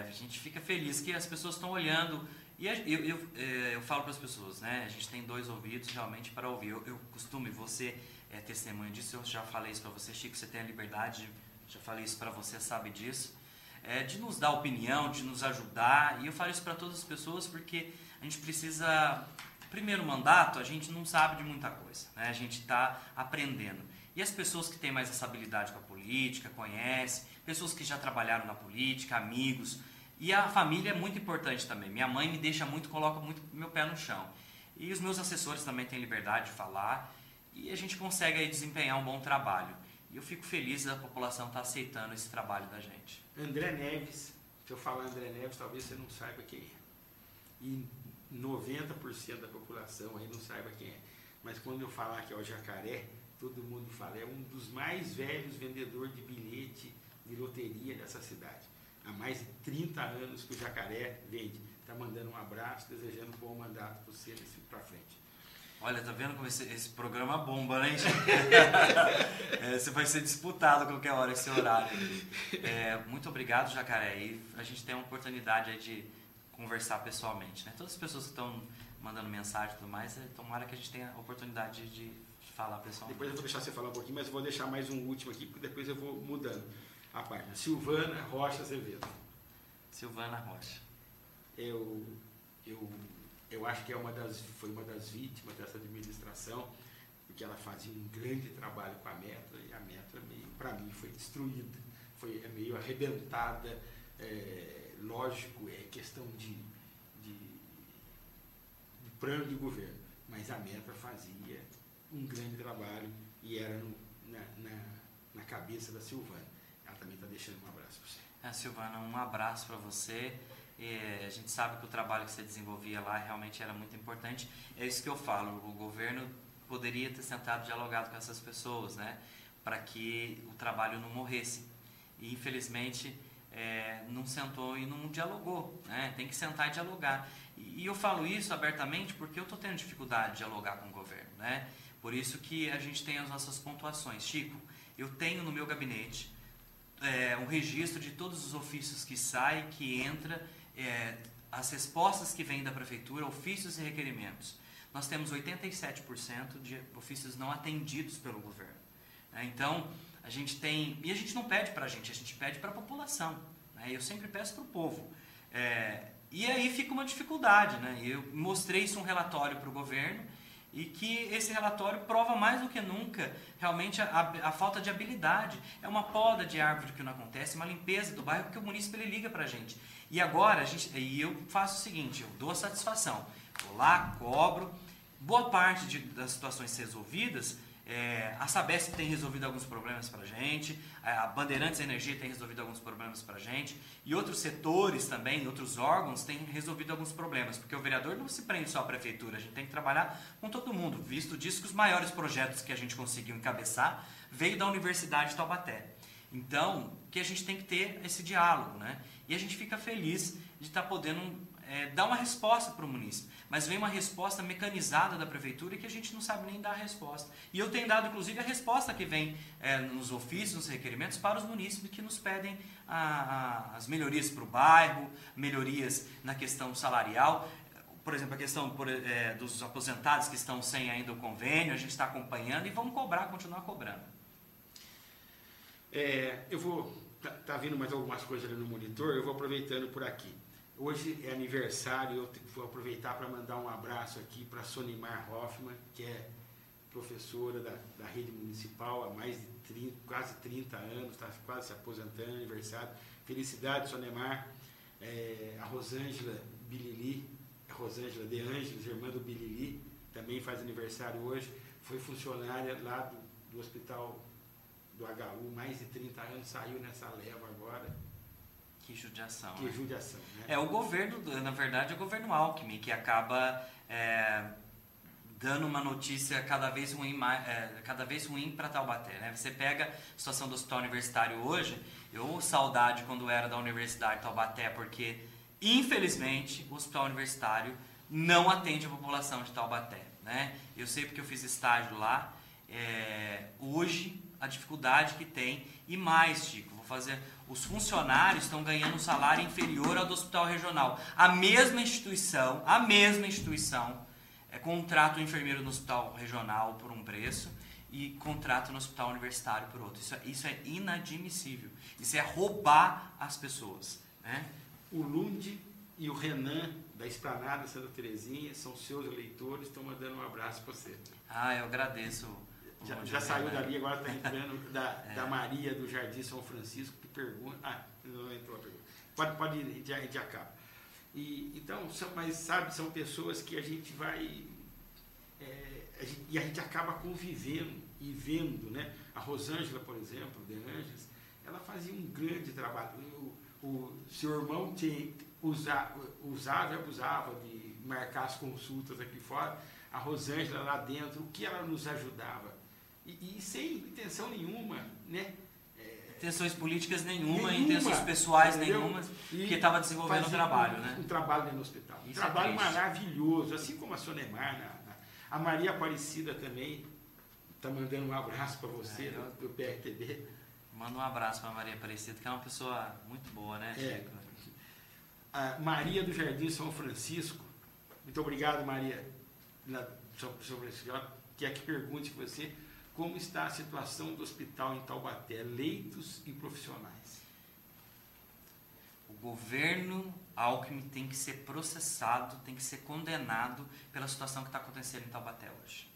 A gente fica feliz que as pessoas estão olhando. E eu falo para as pessoas, né? A gente tem 2 ouvidos realmente para ouvir. Eu costumo, e você é testemunha disso, eu já falei isso para você, Chico, você tem a liberdade, já falei isso para você, sabe disso, de nos dar opinião, de nos ajudar. E eu falo isso para todas as pessoas porque a gente precisa... Primeiro mandato, a gente não sabe de muita coisa, né? A gente está aprendendo. E as pessoas que têm mais essa habilidade com a política, conhecem, pessoas que já trabalharam na política, amigos, e a família é muito importante também. Minha mãe me deixa muito, coloca muito meu pé no chão. E os meus assessores também têm liberdade de falar, e a gente consegue aí desempenhar um bom trabalho. E eu fico feliz da população estar aceitando esse trabalho da gente. André Neves, se eu falar André Neves, talvez você não saiba quem é. E 90% da população aí não saiba quem é. Mas quando eu falar que é o Jacaré, todo mundo fala, é um dos mais velhos vendedores de bilhete de loteria dessa cidade. Há mais de 30 anos que o Jacaré vende. Está mandando um abraço, desejando um bom mandato para você para frente. Olha, tá vendo como esse programa bomba, né, gente? Você vai ser disputado a qualquer hora, esse horário. Muito obrigado, Jacaré. E a gente tem a oportunidade aí de conversar pessoalmente, né? Todas as pessoas que estão mandando mensagem e tudo mais, tomara que a gente tenha a oportunidade de falar pessoalmente. Depois eu vou deixar você falar um pouquinho, mas eu vou deixar mais um último aqui, porque depois eu vou mudando a página. Silvana Rocha Azevedo. Silvana Rocha. Eu acho que foi uma das vítimas dessa administração, porque ela fazia um grande trabalho com a Metro, e a Metro, para mim, foi destruída, foi meio arrebentada. Lógico, é questão de plano de governo, mas a Metro fazia um grande trabalho e era na cabeça da Silvana. Ela também está deixando um abraço para você. Silvana, um abraço para você. A gente sabe que o trabalho que você desenvolvia lá realmente era muito importante. É isso que eu falo, o governo poderia ter sentado e dialogado com essas pessoas, né, para que o trabalho não morresse. E infelizmente não sentou e não dialogou, né? Tem que sentar e dialogar. E eu falo isso abertamente porque eu estou tendo dificuldade de dialogar com o governo, né? Por isso que a gente tem as nossas pontuações. Chico, eu tenho no meu gabinete um registro de todos os ofícios que saem, que entra, as respostas que vêm da prefeitura, ofícios e requerimentos. Nós temos 87% de ofícios não atendidos pelo governo, né? Então, a gente tem... E a gente não pede para a gente pede para a população, né? Eu sempre peço para o povo. E aí fica uma dificuldade, né? Eu mostrei isso um relatório para o governo e que esse relatório prova mais do que nunca realmente a falta de habilidade. É uma poda de árvore que não acontece, uma limpeza do bairro, porque o munícipe ele liga para a gente. E agora eu faço o seguinte, eu dou a satisfação. Vou lá, cobro. Boa parte das situações resolvidas, a Sabesp tem resolvido alguns problemas para a gente, a Bandeirantes Energia tem resolvido alguns problemas para a gente, e outros setores também, outros órgãos têm resolvido alguns problemas, porque o vereador não se prende só à prefeitura, a gente tem que trabalhar com todo mundo, visto disso que os maiores projetos que a gente conseguiu encabeçar veio da Universidade de Taubaté. Então, que a gente tem que ter esse diálogo, né? E a gente fica feliz de estar podendo dar uma resposta para o munícipe, mas vem uma resposta mecanizada da prefeitura que a gente não sabe nem dar a resposta. E eu tenho dado, inclusive, a resposta que vem nos ofícios, nos requerimentos para os munícipes que nos pedem as melhorias para o bairro, melhorias na questão salarial. Por exemplo, a questão dos aposentados que estão sem ainda o convênio, a gente está acompanhando e vamos continuar cobrando. Tá vindo mais algumas coisas ali no monitor, eu vou aproveitando por aqui. Hoje é aniversário, eu vou aproveitar para mandar um abraço aqui para Sonimar Hoffman, que é professora da rede municipal há mais de quase 30 anos, está quase se aposentando, aniversário. Felicidades, Sonimar. A Rosângela Bilili, Rosângela De Ângeles, irmã do Bilili, também faz aniversário hoje. Foi funcionária lá do hospital do HU, mais de 30 anos, saiu nessa leva agora. Que judiação. Que judiação, né? O governo, na verdade, é o governo Alckmin, que acaba dando uma notícia cada vez ruim para Taubaté, né? Você pega a situação do hospital universitário hoje, Eu saudade quando era da Universidade de Taubaté, porque infelizmente o hospital universitário não atende a população de Taubaté, né? Eu sei porque eu fiz estágio lá. Hoje a dificuldade que tem, e mais, Chico, os funcionários estão ganhando um salário inferior ao do hospital regional. A mesma instituição contrata o enfermeiro no hospital regional por um preço e contrata no hospital universitário por outro. Isso é inadmissível. Isso é roubar as pessoas, né? O Lund e o Renan da Esplanada Santa Terezinha são seus eleitores, estão mandando um abraço para você. Eu agradeço. Já saiu dali, agora está entrando da Maria do Jardim São Francisco, que pergunta. Não entrou a pergunta. Pode ir, a gente acaba. Então, são pessoas que a gente vai. E a gente acaba convivendo e vendo, né? A Rosângela, por exemplo, de Anjos, ela fazia um grande trabalho. O seu irmão usava e abusava de marcar as consultas aqui fora. A Rosângela lá dentro, o que ela nos ajudava? E sem intenção nenhuma, né? Intenções políticas nenhuma, intenções pessoais nenhuma, porque estava desenvolvendo um trabalho, né? Um trabalho dentro do hospital. Um trabalho maravilhoso, assim como a Sonemar, a Maria Aparecida também está mandando um abraço para você do PRTB. Manda um abraço para a Maria Aparecida, que é uma pessoa muito boa, né, Chico? A Maria do Jardim São Francisco, muito obrigado, Maria, São Francisco. Ela quer que pergunte para você como está a situação do hospital em Taubaté, leitos e profissionais. O governo Alckmin tem que ser processado, tem que ser condenado pela situação que está acontecendo em Taubaté hoje.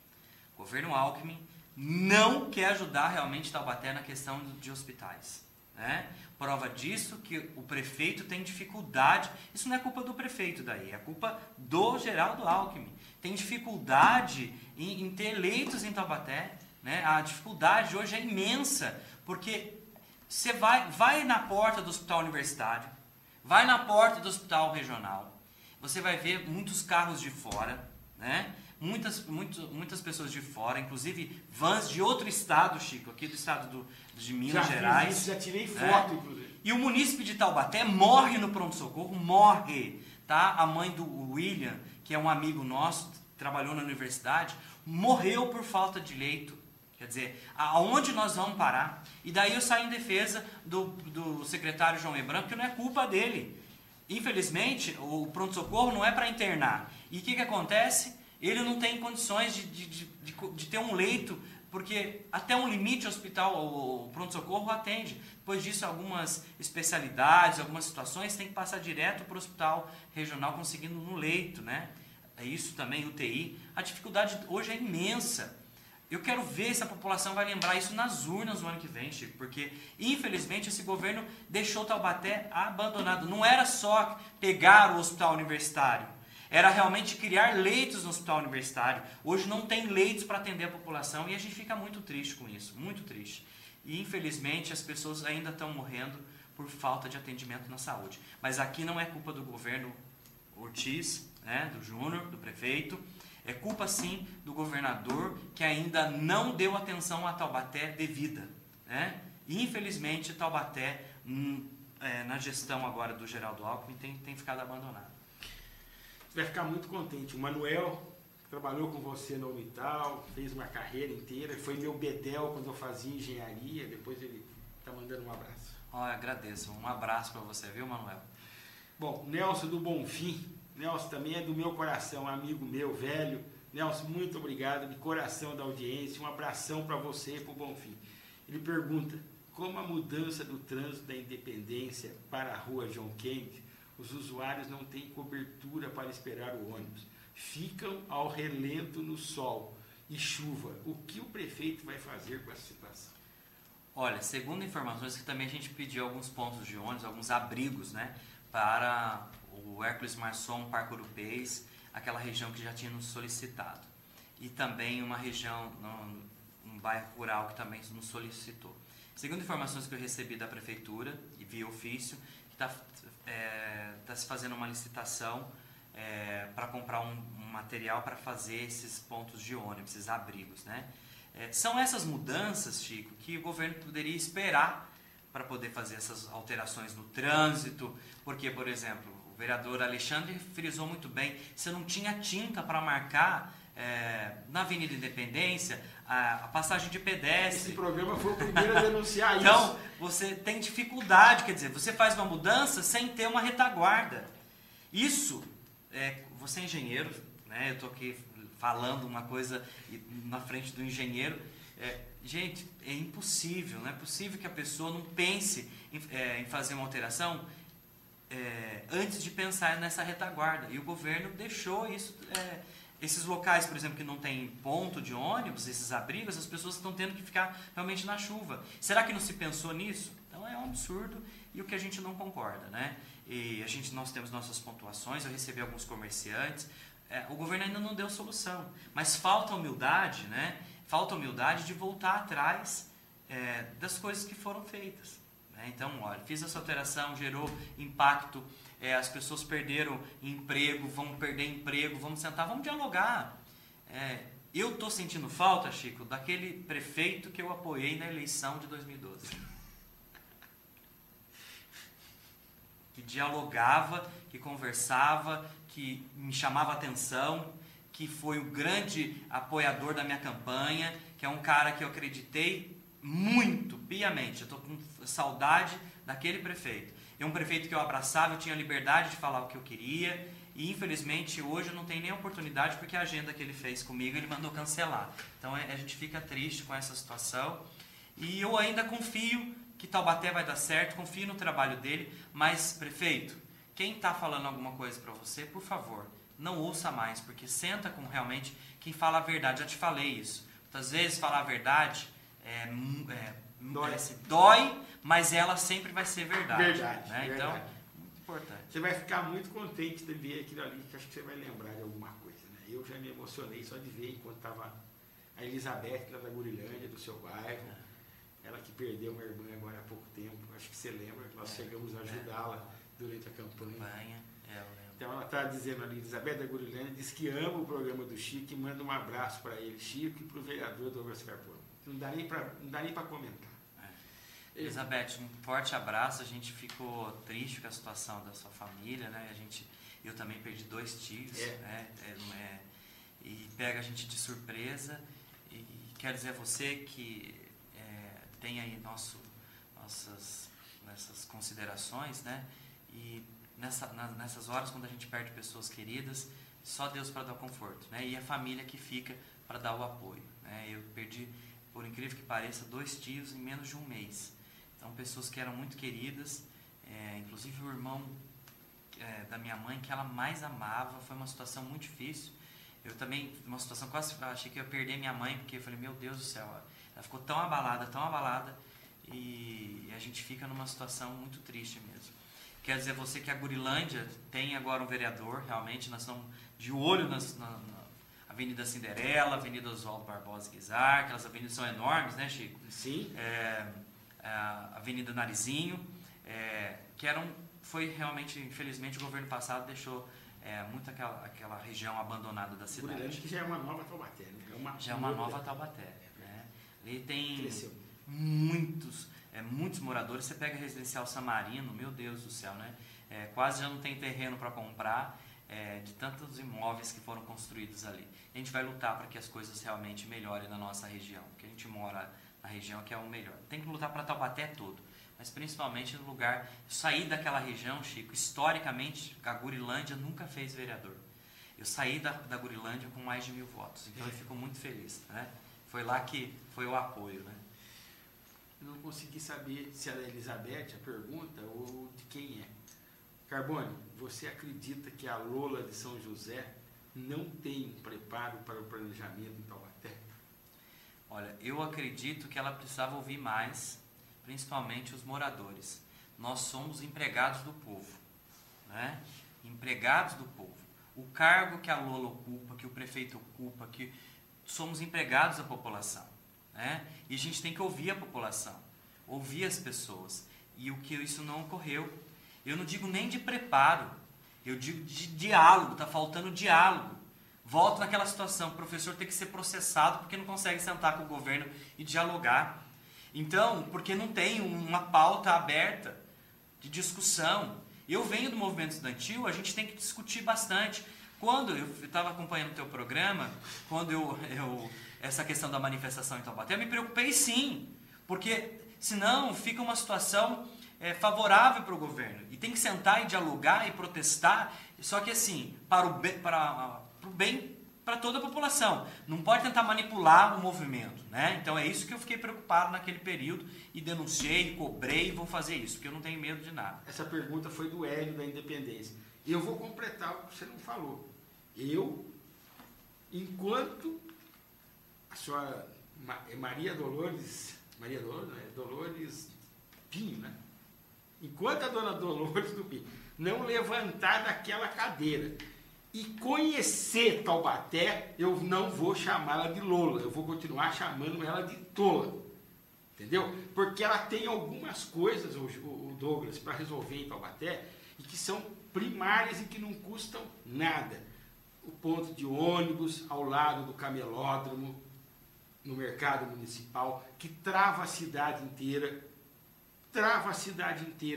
O governo Alckmin não quer ajudar realmente Taubaté na questão de hospitais, né? Prova disso que o prefeito tem dificuldade. Isso não é culpa do prefeito daí, é culpa do Geraldo Alckmin. Tem dificuldade em ter leitos em Taubaté, né? A dificuldade hoje é imensa, porque você vai na porta do hospital universitário, vai na porta do hospital regional, você vai ver muitos carros de fora, né? Muitas pessoas de fora, inclusive vans de outro estado, Chico, aqui do estado de Minas Gerais. Já tirei foto, inclusive. E o munícipe de Taubaté morre no pronto-socorro, morre, tá? A mãe do William, que é um amigo nosso, trabalhou na universidade, morreu por falta de leito. Quer dizer, aonde nós vamos parar? E daí eu saio em defesa do secretário João Hebran, porque não é culpa dele. Infelizmente, o pronto-socorro não é para internar. E o que acontece? Ele não tem condições de ter um leito, porque até um limite o hospital, o pronto-socorro atende. Depois disso, algumas especialidades, algumas situações, tem que passar direto para o hospital regional, conseguindo no leito, né? Isso também, UTI. A dificuldade hoje é imensa. Eu quero ver se a população vai lembrar isso nas urnas no ano que vem, Chico, porque infelizmente esse governo deixou Taubaté abandonado. Não era só pegar o hospital universitário, era realmente criar leitos no hospital universitário. Hoje não tem leitos para atender a população e a gente fica muito triste com isso, muito triste. E infelizmente as pessoas ainda estão morrendo por falta de atendimento na saúde. Mas aqui não é culpa do governo Ortiz, né, do Júnior, do prefeito. É culpa, sim, do governador, que ainda não deu atenção a Taubaté devida, né? E, infelizmente, Taubaté, na gestão agora do Geraldo Alckmin, tem ficado abandonado. Você vai ficar muito contente. O Manuel, que trabalhou com você na Unital, fez uma carreira inteira, foi meu bedel quando eu fazia engenharia, depois ele está mandando um abraço. Eu agradeço. Um abraço para você, viu, Manuel? Bom, Nelson do Bonfim. Nelson também é do meu coração, amigo meu, velho. Nelson, muito obrigado, de coração da audiência, um abração para você e para o Bonfim. Ele pergunta, como a mudança do trânsito da Independência para a rua John Kennedy, os usuários não têm cobertura para esperar o ônibus, ficam ao relento no sol e chuva. O que o prefeito vai fazer com essa situação? Olha, segundo informações que também a gente pediu alguns pontos de ônibus, alguns abrigos, né, para o Hércules Marçom, Parque Urupês, aquela região que já tinha nos solicitado. E também uma região, um bairro rural que também nos solicitou. Segundo informações que eu recebi da prefeitura e via ofício, que está se fazendo uma licitação para comprar um material para fazer esses pontos de ônibus, esses abrigos, né? São essas mudanças, Chico, que o governo poderia esperar para poder fazer essas alterações no trânsito, porque, por exemplo, o vereador Alexandre frisou muito bem, você não tinha tinta para marcar na Avenida Independência a passagem de pedestre. Esse programa foi o primeiro a denunciar isso. Então, você tem dificuldade, quer dizer, você faz uma mudança sem ter uma retaguarda. Isso, você é engenheiro, né? Eu estou aqui falando uma coisa na frente do engenheiro. Gente, é impossível, não é possível que a pessoa não pense em fazer uma alteração antes de pensar nessa retaguarda. E o governo deixou isso. Esses locais, por exemplo, que não tem ponto de ônibus, esses abrigos, as pessoas estão tendo que ficar realmente na chuva. Será que não se pensou nisso? Então é um absurdo e o que a gente não concorda, né? E nós temos nossas pontuações, eu recebi alguns comerciantes, o governo ainda não deu solução, mas falta humildade, né? Falta humildade de voltar atrás das coisas que foram feitas. Né? Então, olha, fiz essa alteração, gerou impacto, as pessoas perderam emprego, vão perder emprego, vamos sentar, vamos dialogar. Eu estou sentindo falta, Chico, daquele prefeito que eu apoiei na eleição de 2012. Que dialogava, que conversava, que me chamava atenção, que foi o grande apoiador da minha campanha, que é um cara que eu acreditei muito, piamente. Eu estou com saudade daquele prefeito. É um prefeito que eu abraçava, eu tinha liberdade de falar o que eu queria, e infelizmente hoje eu não tenho nem oportunidade, porque a agenda que ele fez comigo, ele mandou cancelar. Então a gente fica triste com essa situação, e eu ainda confio que Taubaté vai dar certo, confio no trabalho dele, mas prefeito, quem está falando alguma coisa para você, por favor, não ouça mais, porque senta com realmente quem fala a verdade. Já te falei isso. Muitas vezes falar a verdade dói, mas ela sempre vai ser verdade. Verdade, né? verdade. Então, muito importante. Você vai ficar muito contente de ver aquilo ali, que acho que você vai lembrar de alguma coisa. Né? Eu já me emocionei só de ver enquanto estava a Elizabeth, lá da Gurilândia, do seu bairro. Ela que perdeu uma irmã agora há pouco tempo. Acho que você lembra que nós chegamos a ajudá-la durante a campanha. Eu lembro. Então ela está dizendo ali, Elizabeth da Gurilândia, diz que ama o programa do Chico e manda um abraço para ele, Chico, e para o vereador Douglas Carpone. Não dá nem para comentar. Elizabeth, um forte abraço. A gente ficou triste com a situação da sua família, né? Eu também perdi 2 tios, né? E pega a gente de surpresa. E quero dizer a você que tem aí nossas considerações, né? E nessas horas, quando a gente perde pessoas queridas, só Deus para dar conforto, né? E a família que fica para dar o apoio, né? Eu perdi, por incrível que pareça, 2 tios em menos de um mês. Então, pessoas que eram muito queridas, inclusive o irmão da minha mãe, que ela mais amava. Foi uma situação muito difícil. Eu também, uma situação quase, achei que eu ia perder minha mãe, porque eu falei, meu Deus do céu, ela ficou tão abalada, e a gente fica numa situação muito triste mesmo. Quer dizer, você que a Gurilândia tem agora um vereador, realmente, nós estamos de olho na Avenida Cinderela, Avenida Oswaldo Barbosa Guizar, aquelas avenidas são enormes, né, Chico? Sim. A Avenida Narizinho, foi realmente, infelizmente, o governo passado deixou muito aquela região abandonada da cidade. Gurilândia, que já é uma nova Taubaté, né? Já é uma nova Taubaté, né? Ali tem Cresceu. muitos moradores. Você pega Residencial Samarino, meu Deus do céu, né? Quase já não tem terreno para comprar, de tantos imóveis que foram construídos ali. A gente vai lutar para que as coisas realmente melhorem na nossa região, porque a gente mora na região que é o melhor. Tem que lutar para Taubaté todo, mas principalmente no lugar. Sair daquela região, Chico, historicamente, a Gurilândia nunca fez vereador. Eu saí da Gurilândia com mais de 1000 votos, então eu fico muito feliz, né? Foi lá que foi o apoio, né? Eu não consegui saber se era da Elizabeth a pergunta ou de quem é. Carbone, você acredita que a Lola de São José não tem um preparo para o planejamento em Taubaté? Olha, eu acredito que ela precisava ouvir mais, principalmente os moradores. Nós somos empregados do povo, né? Empregados do povo. O cargo que a Lola ocupa, que o prefeito ocupa, que somos empregados da população, né? E a gente tem que ouvir a população, ouvir as pessoas. E o que isso não ocorreu. Eu não digo nem de preparo, eu digo de diálogo, está faltando diálogo. Volto naquela situação, o professor tem que ser processado porque não consegue sentar com o governo e dialogar. Então, porque não tem uma pauta aberta de discussão. Eu venho do movimento estudantil, a gente tem que discutir bastante. Quando eu estava acompanhando o teu programa, quando essa questão da manifestação em Taubaté, eu me preocupei sim, porque senão fica uma situação favorável para o governo. E tem que sentar e dialogar e protestar, só que assim, para o bem para toda a população. Não pode tentar manipular o movimento, né? Então é isso que eu fiquei preocupado naquele período e denunciei, cobrei e vou fazer isso, porque eu não tenho medo de nada. Essa pergunta foi do Hélio da Independência. Eu vou completar o que você não falou. Enquanto a senhora Maria Dolores Pinho, né? Enquanto a dona Dolores do Pinho não levantar daquela cadeira e conhecer Taubaté, eu não vou chamá-la de Lola, eu vou continuar chamando ela de Tola, entendeu? Porque ela tem algumas coisas, o Douglas, para resolver em Taubaté, e que são primárias e que não custam nada. O ponto de ônibus ao lado do camelódromo, no mercado municipal, que trava a cidade inteira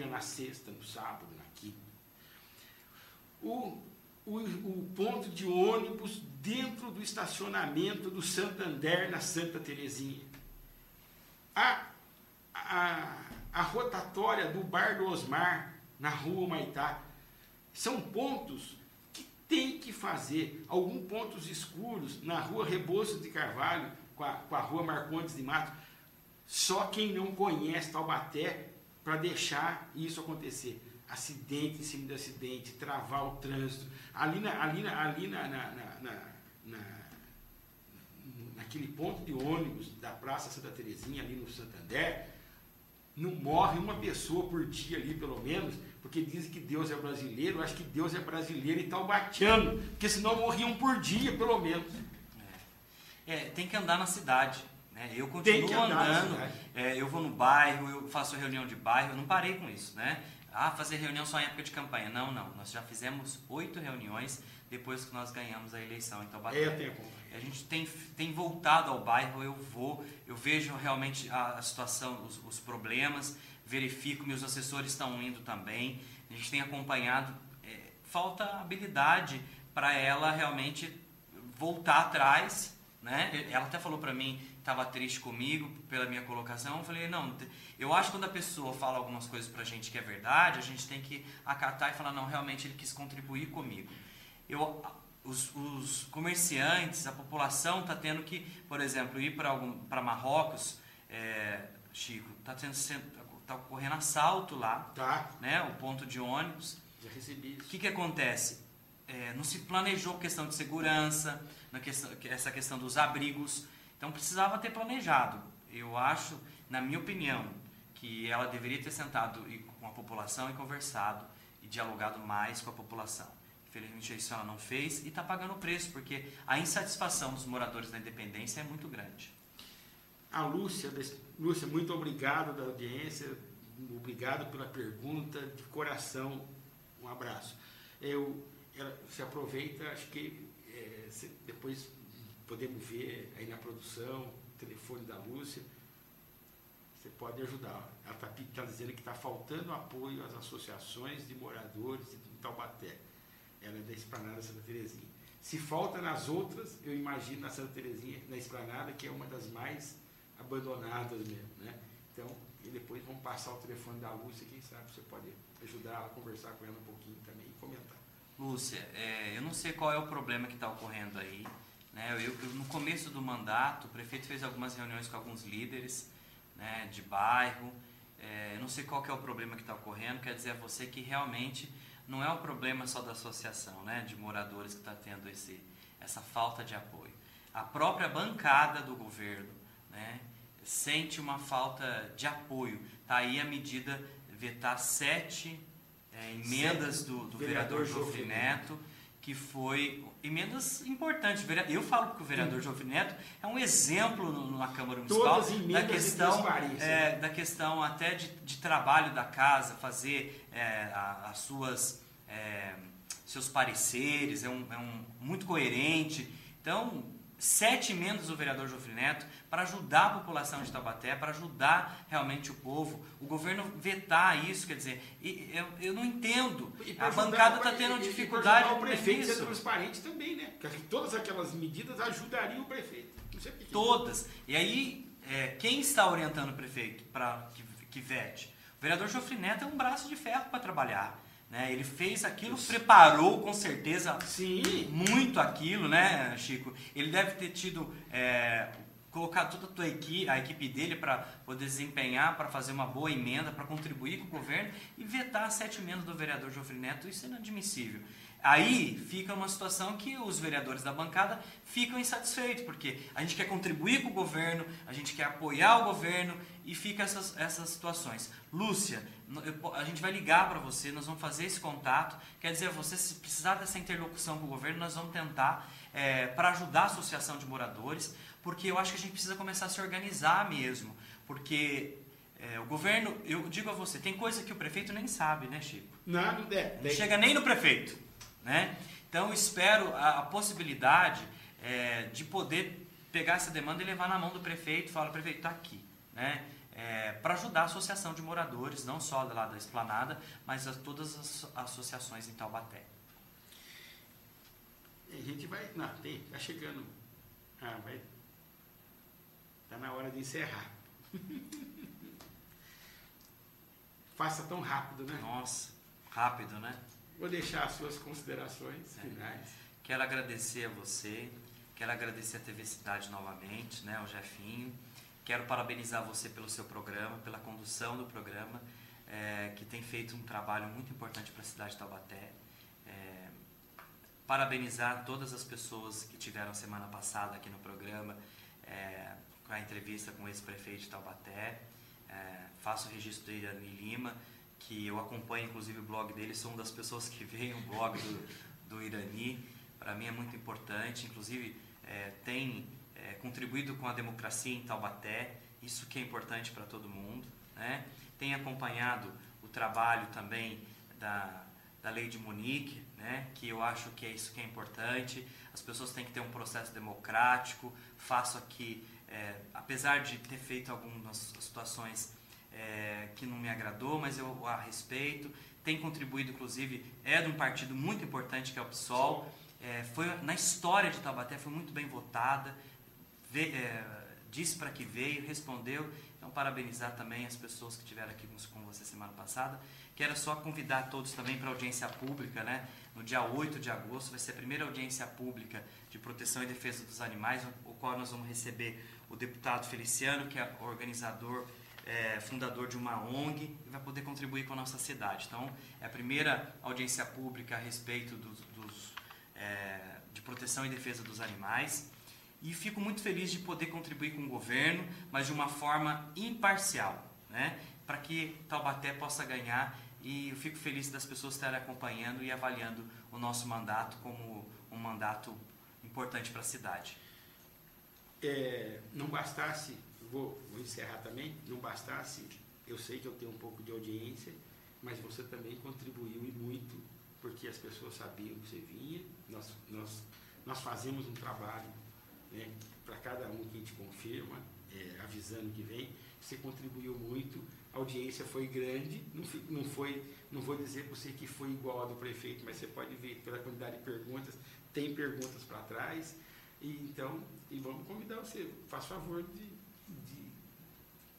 na sexta, no sábado, na quinta. O ponto de ônibus dentro do estacionamento do Santander, na Santa Terezinha. A rotatória do Bar do Osmar, na Rua Humaitá. São pontos que tem que fazer. Alguns pontos escuros na Rua Rebouças de Carvalho, com a Rua Marcondes de Matos. Só quem não conhece Taubaté para deixar isso acontecer. Acidente em cima de acidente, travar o trânsito. Naquele ponto de ônibus da Praça Santa Terezinha, ali no Santander, não morre uma pessoa por dia ali, pelo menos, porque dizem que Deus é brasileiro. Eu acho que Deus é brasileiro e taubatiano, porque senão morriam por dia, pelo menos. Tem que andar na cidade. Eu continuo andando, eu vou no bairro, eu faço reunião de bairro, eu não parei com isso, né? Fazer reunião só em época de campanha. Não, nós já fizemos 8 reuniões depois que nós ganhamos a eleição em Taubaté. A gente tem voltado ao bairro, eu vejo realmente a situação, os problemas, verifico, meus assessores estão indo também, a gente tem acompanhado, falta habilidade para ela realmente voltar atrás, né? Ela até falou para mim, estava triste comigo pela minha colocação. Eu falei, não, eu acho que quando a pessoa fala algumas coisas pra gente que é verdade, a gente tem que acatar e falar, não, realmente ele quis contribuir comigo. Os comerciantes, a população está tendo que, por exemplo, ir para Marrocos, Chico, está ocorrendo assalto lá, né, o ponto de ônibus. Já recebi isso. O que acontece? Não se planejou questão de segurança, essa questão dos abrigos. Então precisava ter planejado. Eu acho, na minha opinião, que ela deveria ter sentado com a população e conversado e dialogado mais com a população. Infelizmente isso ela não fez e está pagando o preço, porque a insatisfação dos moradores da Independência é muito grande. A Lúcia, muito obrigado da audiência, obrigado pela pergunta, de coração, um abraço. Se aproveita, acho que depois podemos ver aí na produção, o telefone da Lúcia, você pode ajudar. Ela está dizendo que está faltando apoio às associações de moradores de Taubaté. Ela é da Esplanada Santa Terezinha. Se falta nas outras, eu imagino na Santa Terezinha, na Esplanada, que é uma das mais abandonadas mesmo, né? Então, e depois vamos passar o telefone da Lúcia, quem sabe você pode ajudar ela a conversar com ela um pouquinho também e comentar. Lúcia, eu não sei qual é o problema que está ocorrendo aí, né? No começo do mandato, o prefeito fez algumas reuniões com alguns líderes, né, de bairro. Eu não sei qual que é o problema que está ocorrendo. Quer dizer a você que realmente não é um problema só da associação, né, de moradores que está tendo essa falta de apoio. A própria bancada do governo, né, sente uma falta de apoio. Está aí a medida vetar 7 emendas do vereador Jofre Neto, que foi emendas importantes. Eu falo que o vereador Jofre Neto é um exemplo na Câmara Municipal da questão até de trabalho da casa, fazer seus pareceres, muito coerente. Então, 7 emendas do vereador Joffre Neto para ajudar a população de Taubaté, para ajudar realmente o povo. O governo vetar isso, quer dizer, eu não entendo. A bancada está tendo dificuldade com o prefeito nisso. ser transparente também, né? Porque todas aquelas medidas ajudariam o prefeito. Não sei por que Todas. E aí, quem está orientando o prefeito para que vete? O vereador Joffre Neto é um braço de ferro para trabalhar. Né? Ele fez aquilo, preparou com certeza muito aquilo, né, Chico? Ele deve ter tido, colocado toda a equipe dele para poder desempenhar, para fazer uma boa emenda, para contribuir com o governo e vetar 7 emendas do vereador Joffre Neto. Isso é inadmissível. Aí fica uma situação que os vereadores da bancada ficam insatisfeitos, porque a gente quer contribuir com o governo, a gente quer apoiar o governo e fica essas situações. Lúcia, a gente vai ligar para você, nós vamos fazer esse contato, quer dizer, você se precisar dessa interlocução com o governo, nós vamos tentar para ajudar a associação de moradores, porque eu acho que a gente precisa começar a se organizar mesmo, porque o governo, eu digo a você, tem coisa que o prefeito nem sabe, né, Chico? Não chega nem no prefeito. Né? Então eu espero a possibilidade de poder pegar essa demanda e levar na mão do prefeito e falar, prefeito, está aqui, né? Para ajudar a associação de moradores, não só lá da Esplanada, mas todas as associações em Taubaté. A gente vai... Não, tá chegando. Tá na hora de encerrar. Faça tão rápido, né? Nossa, rápido, né? Vou deixar as suas considerações finais. Quero agradecer a você, quero agradecer a TV Cidade novamente, né, o Jefinho. Quero parabenizar você pelo seu programa, pela condução do programa, que tem feito um trabalho muito importante para a cidade de Taubaté. Parabenizar todas as pessoas que tiveram semana passada aqui no programa, com a entrevista com o ex-prefeito de Taubaté. Faço o registro do Irani Lima, que eu acompanho inclusive o blog dele, sou uma das pessoas que veem o blog do Irani. Para mim é muito importante, inclusive tem contribuído com a democracia em Taubaté, isso que é importante para todo mundo, né? Tem acompanhado o trabalho também da Lei de Munique, né? Que eu acho que é isso que é importante. As pessoas têm que ter um processo democrático. Faço aqui, apesar de ter feito algumas situações que não me agradou, mas eu a respeito. Tem contribuído, inclusive, de um partido muito importante que é o PSOL. Foi na história de Taubaté, foi muito bem votada, disse para que veio, respondeu. Então, parabenizar também as pessoas que estiveram aqui com você semana passada. Quero só convidar todos também para a audiência pública, né? No dia 8 de agosto vai ser a primeira audiência pública de proteção e defesa dos animais, o qual nós vamos receber o deputado Feliciano, que é organizador, fundador de uma ONG, e vai poder contribuir com a nossa cidade. Então, é a primeira audiência pública a respeito de proteção e defesa dos animais. E fico muito feliz de poder contribuir com o governo, mas de uma forma imparcial, né? Para que Taubaté possa ganhar, e eu fico feliz das pessoas estarem acompanhando e avaliando o nosso mandato como um mandato importante para a cidade. Não bastasse, vou encerrar também, não bastasse, eu sei que eu tenho um pouco de audiência, mas você também contribuiu e muito, porque as pessoas sabiam que você vinha, nós fazemos um trabalho, né, para cada um que a gente confirma, avisando que vem. Você contribuiu muito, a audiência foi grande, não vou dizer para você que foi igual a do prefeito, mas você pode ver pela quantidade de perguntas, tem perguntas para trás, e vamos convidar você, faz favor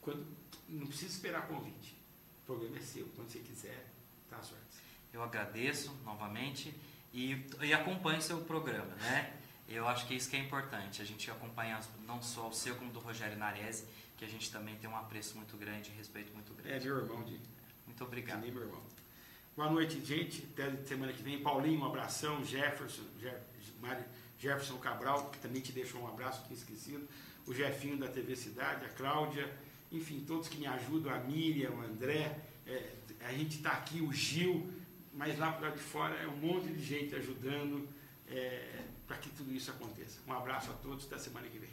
quando não precisa esperar convite, o programa é seu, quando você quiser, tá às ordens. Eu agradeço novamente e acompanho o seu programa, né? Eu acho que isso que é importante, a gente acompanha não só o seu, como do Rogério Narese, que a gente também tem um apreço muito grande e respeito muito grande. Meu irmão. Muito obrigado. Nem meu irmão. Boa noite, gente. Até semana que vem. Paulinho, um abração. Jefferson Cabral, que também te deixou um abraço, tinha esquecido. O Jefinho da TV Cidade, a Cláudia, enfim, todos que me ajudam, a Miriam, o André. A gente está aqui, o Gil, mas lá por lá de fora é um monte de gente ajudando para que tudo isso aconteça. Um abraço a todos, até semana que vem.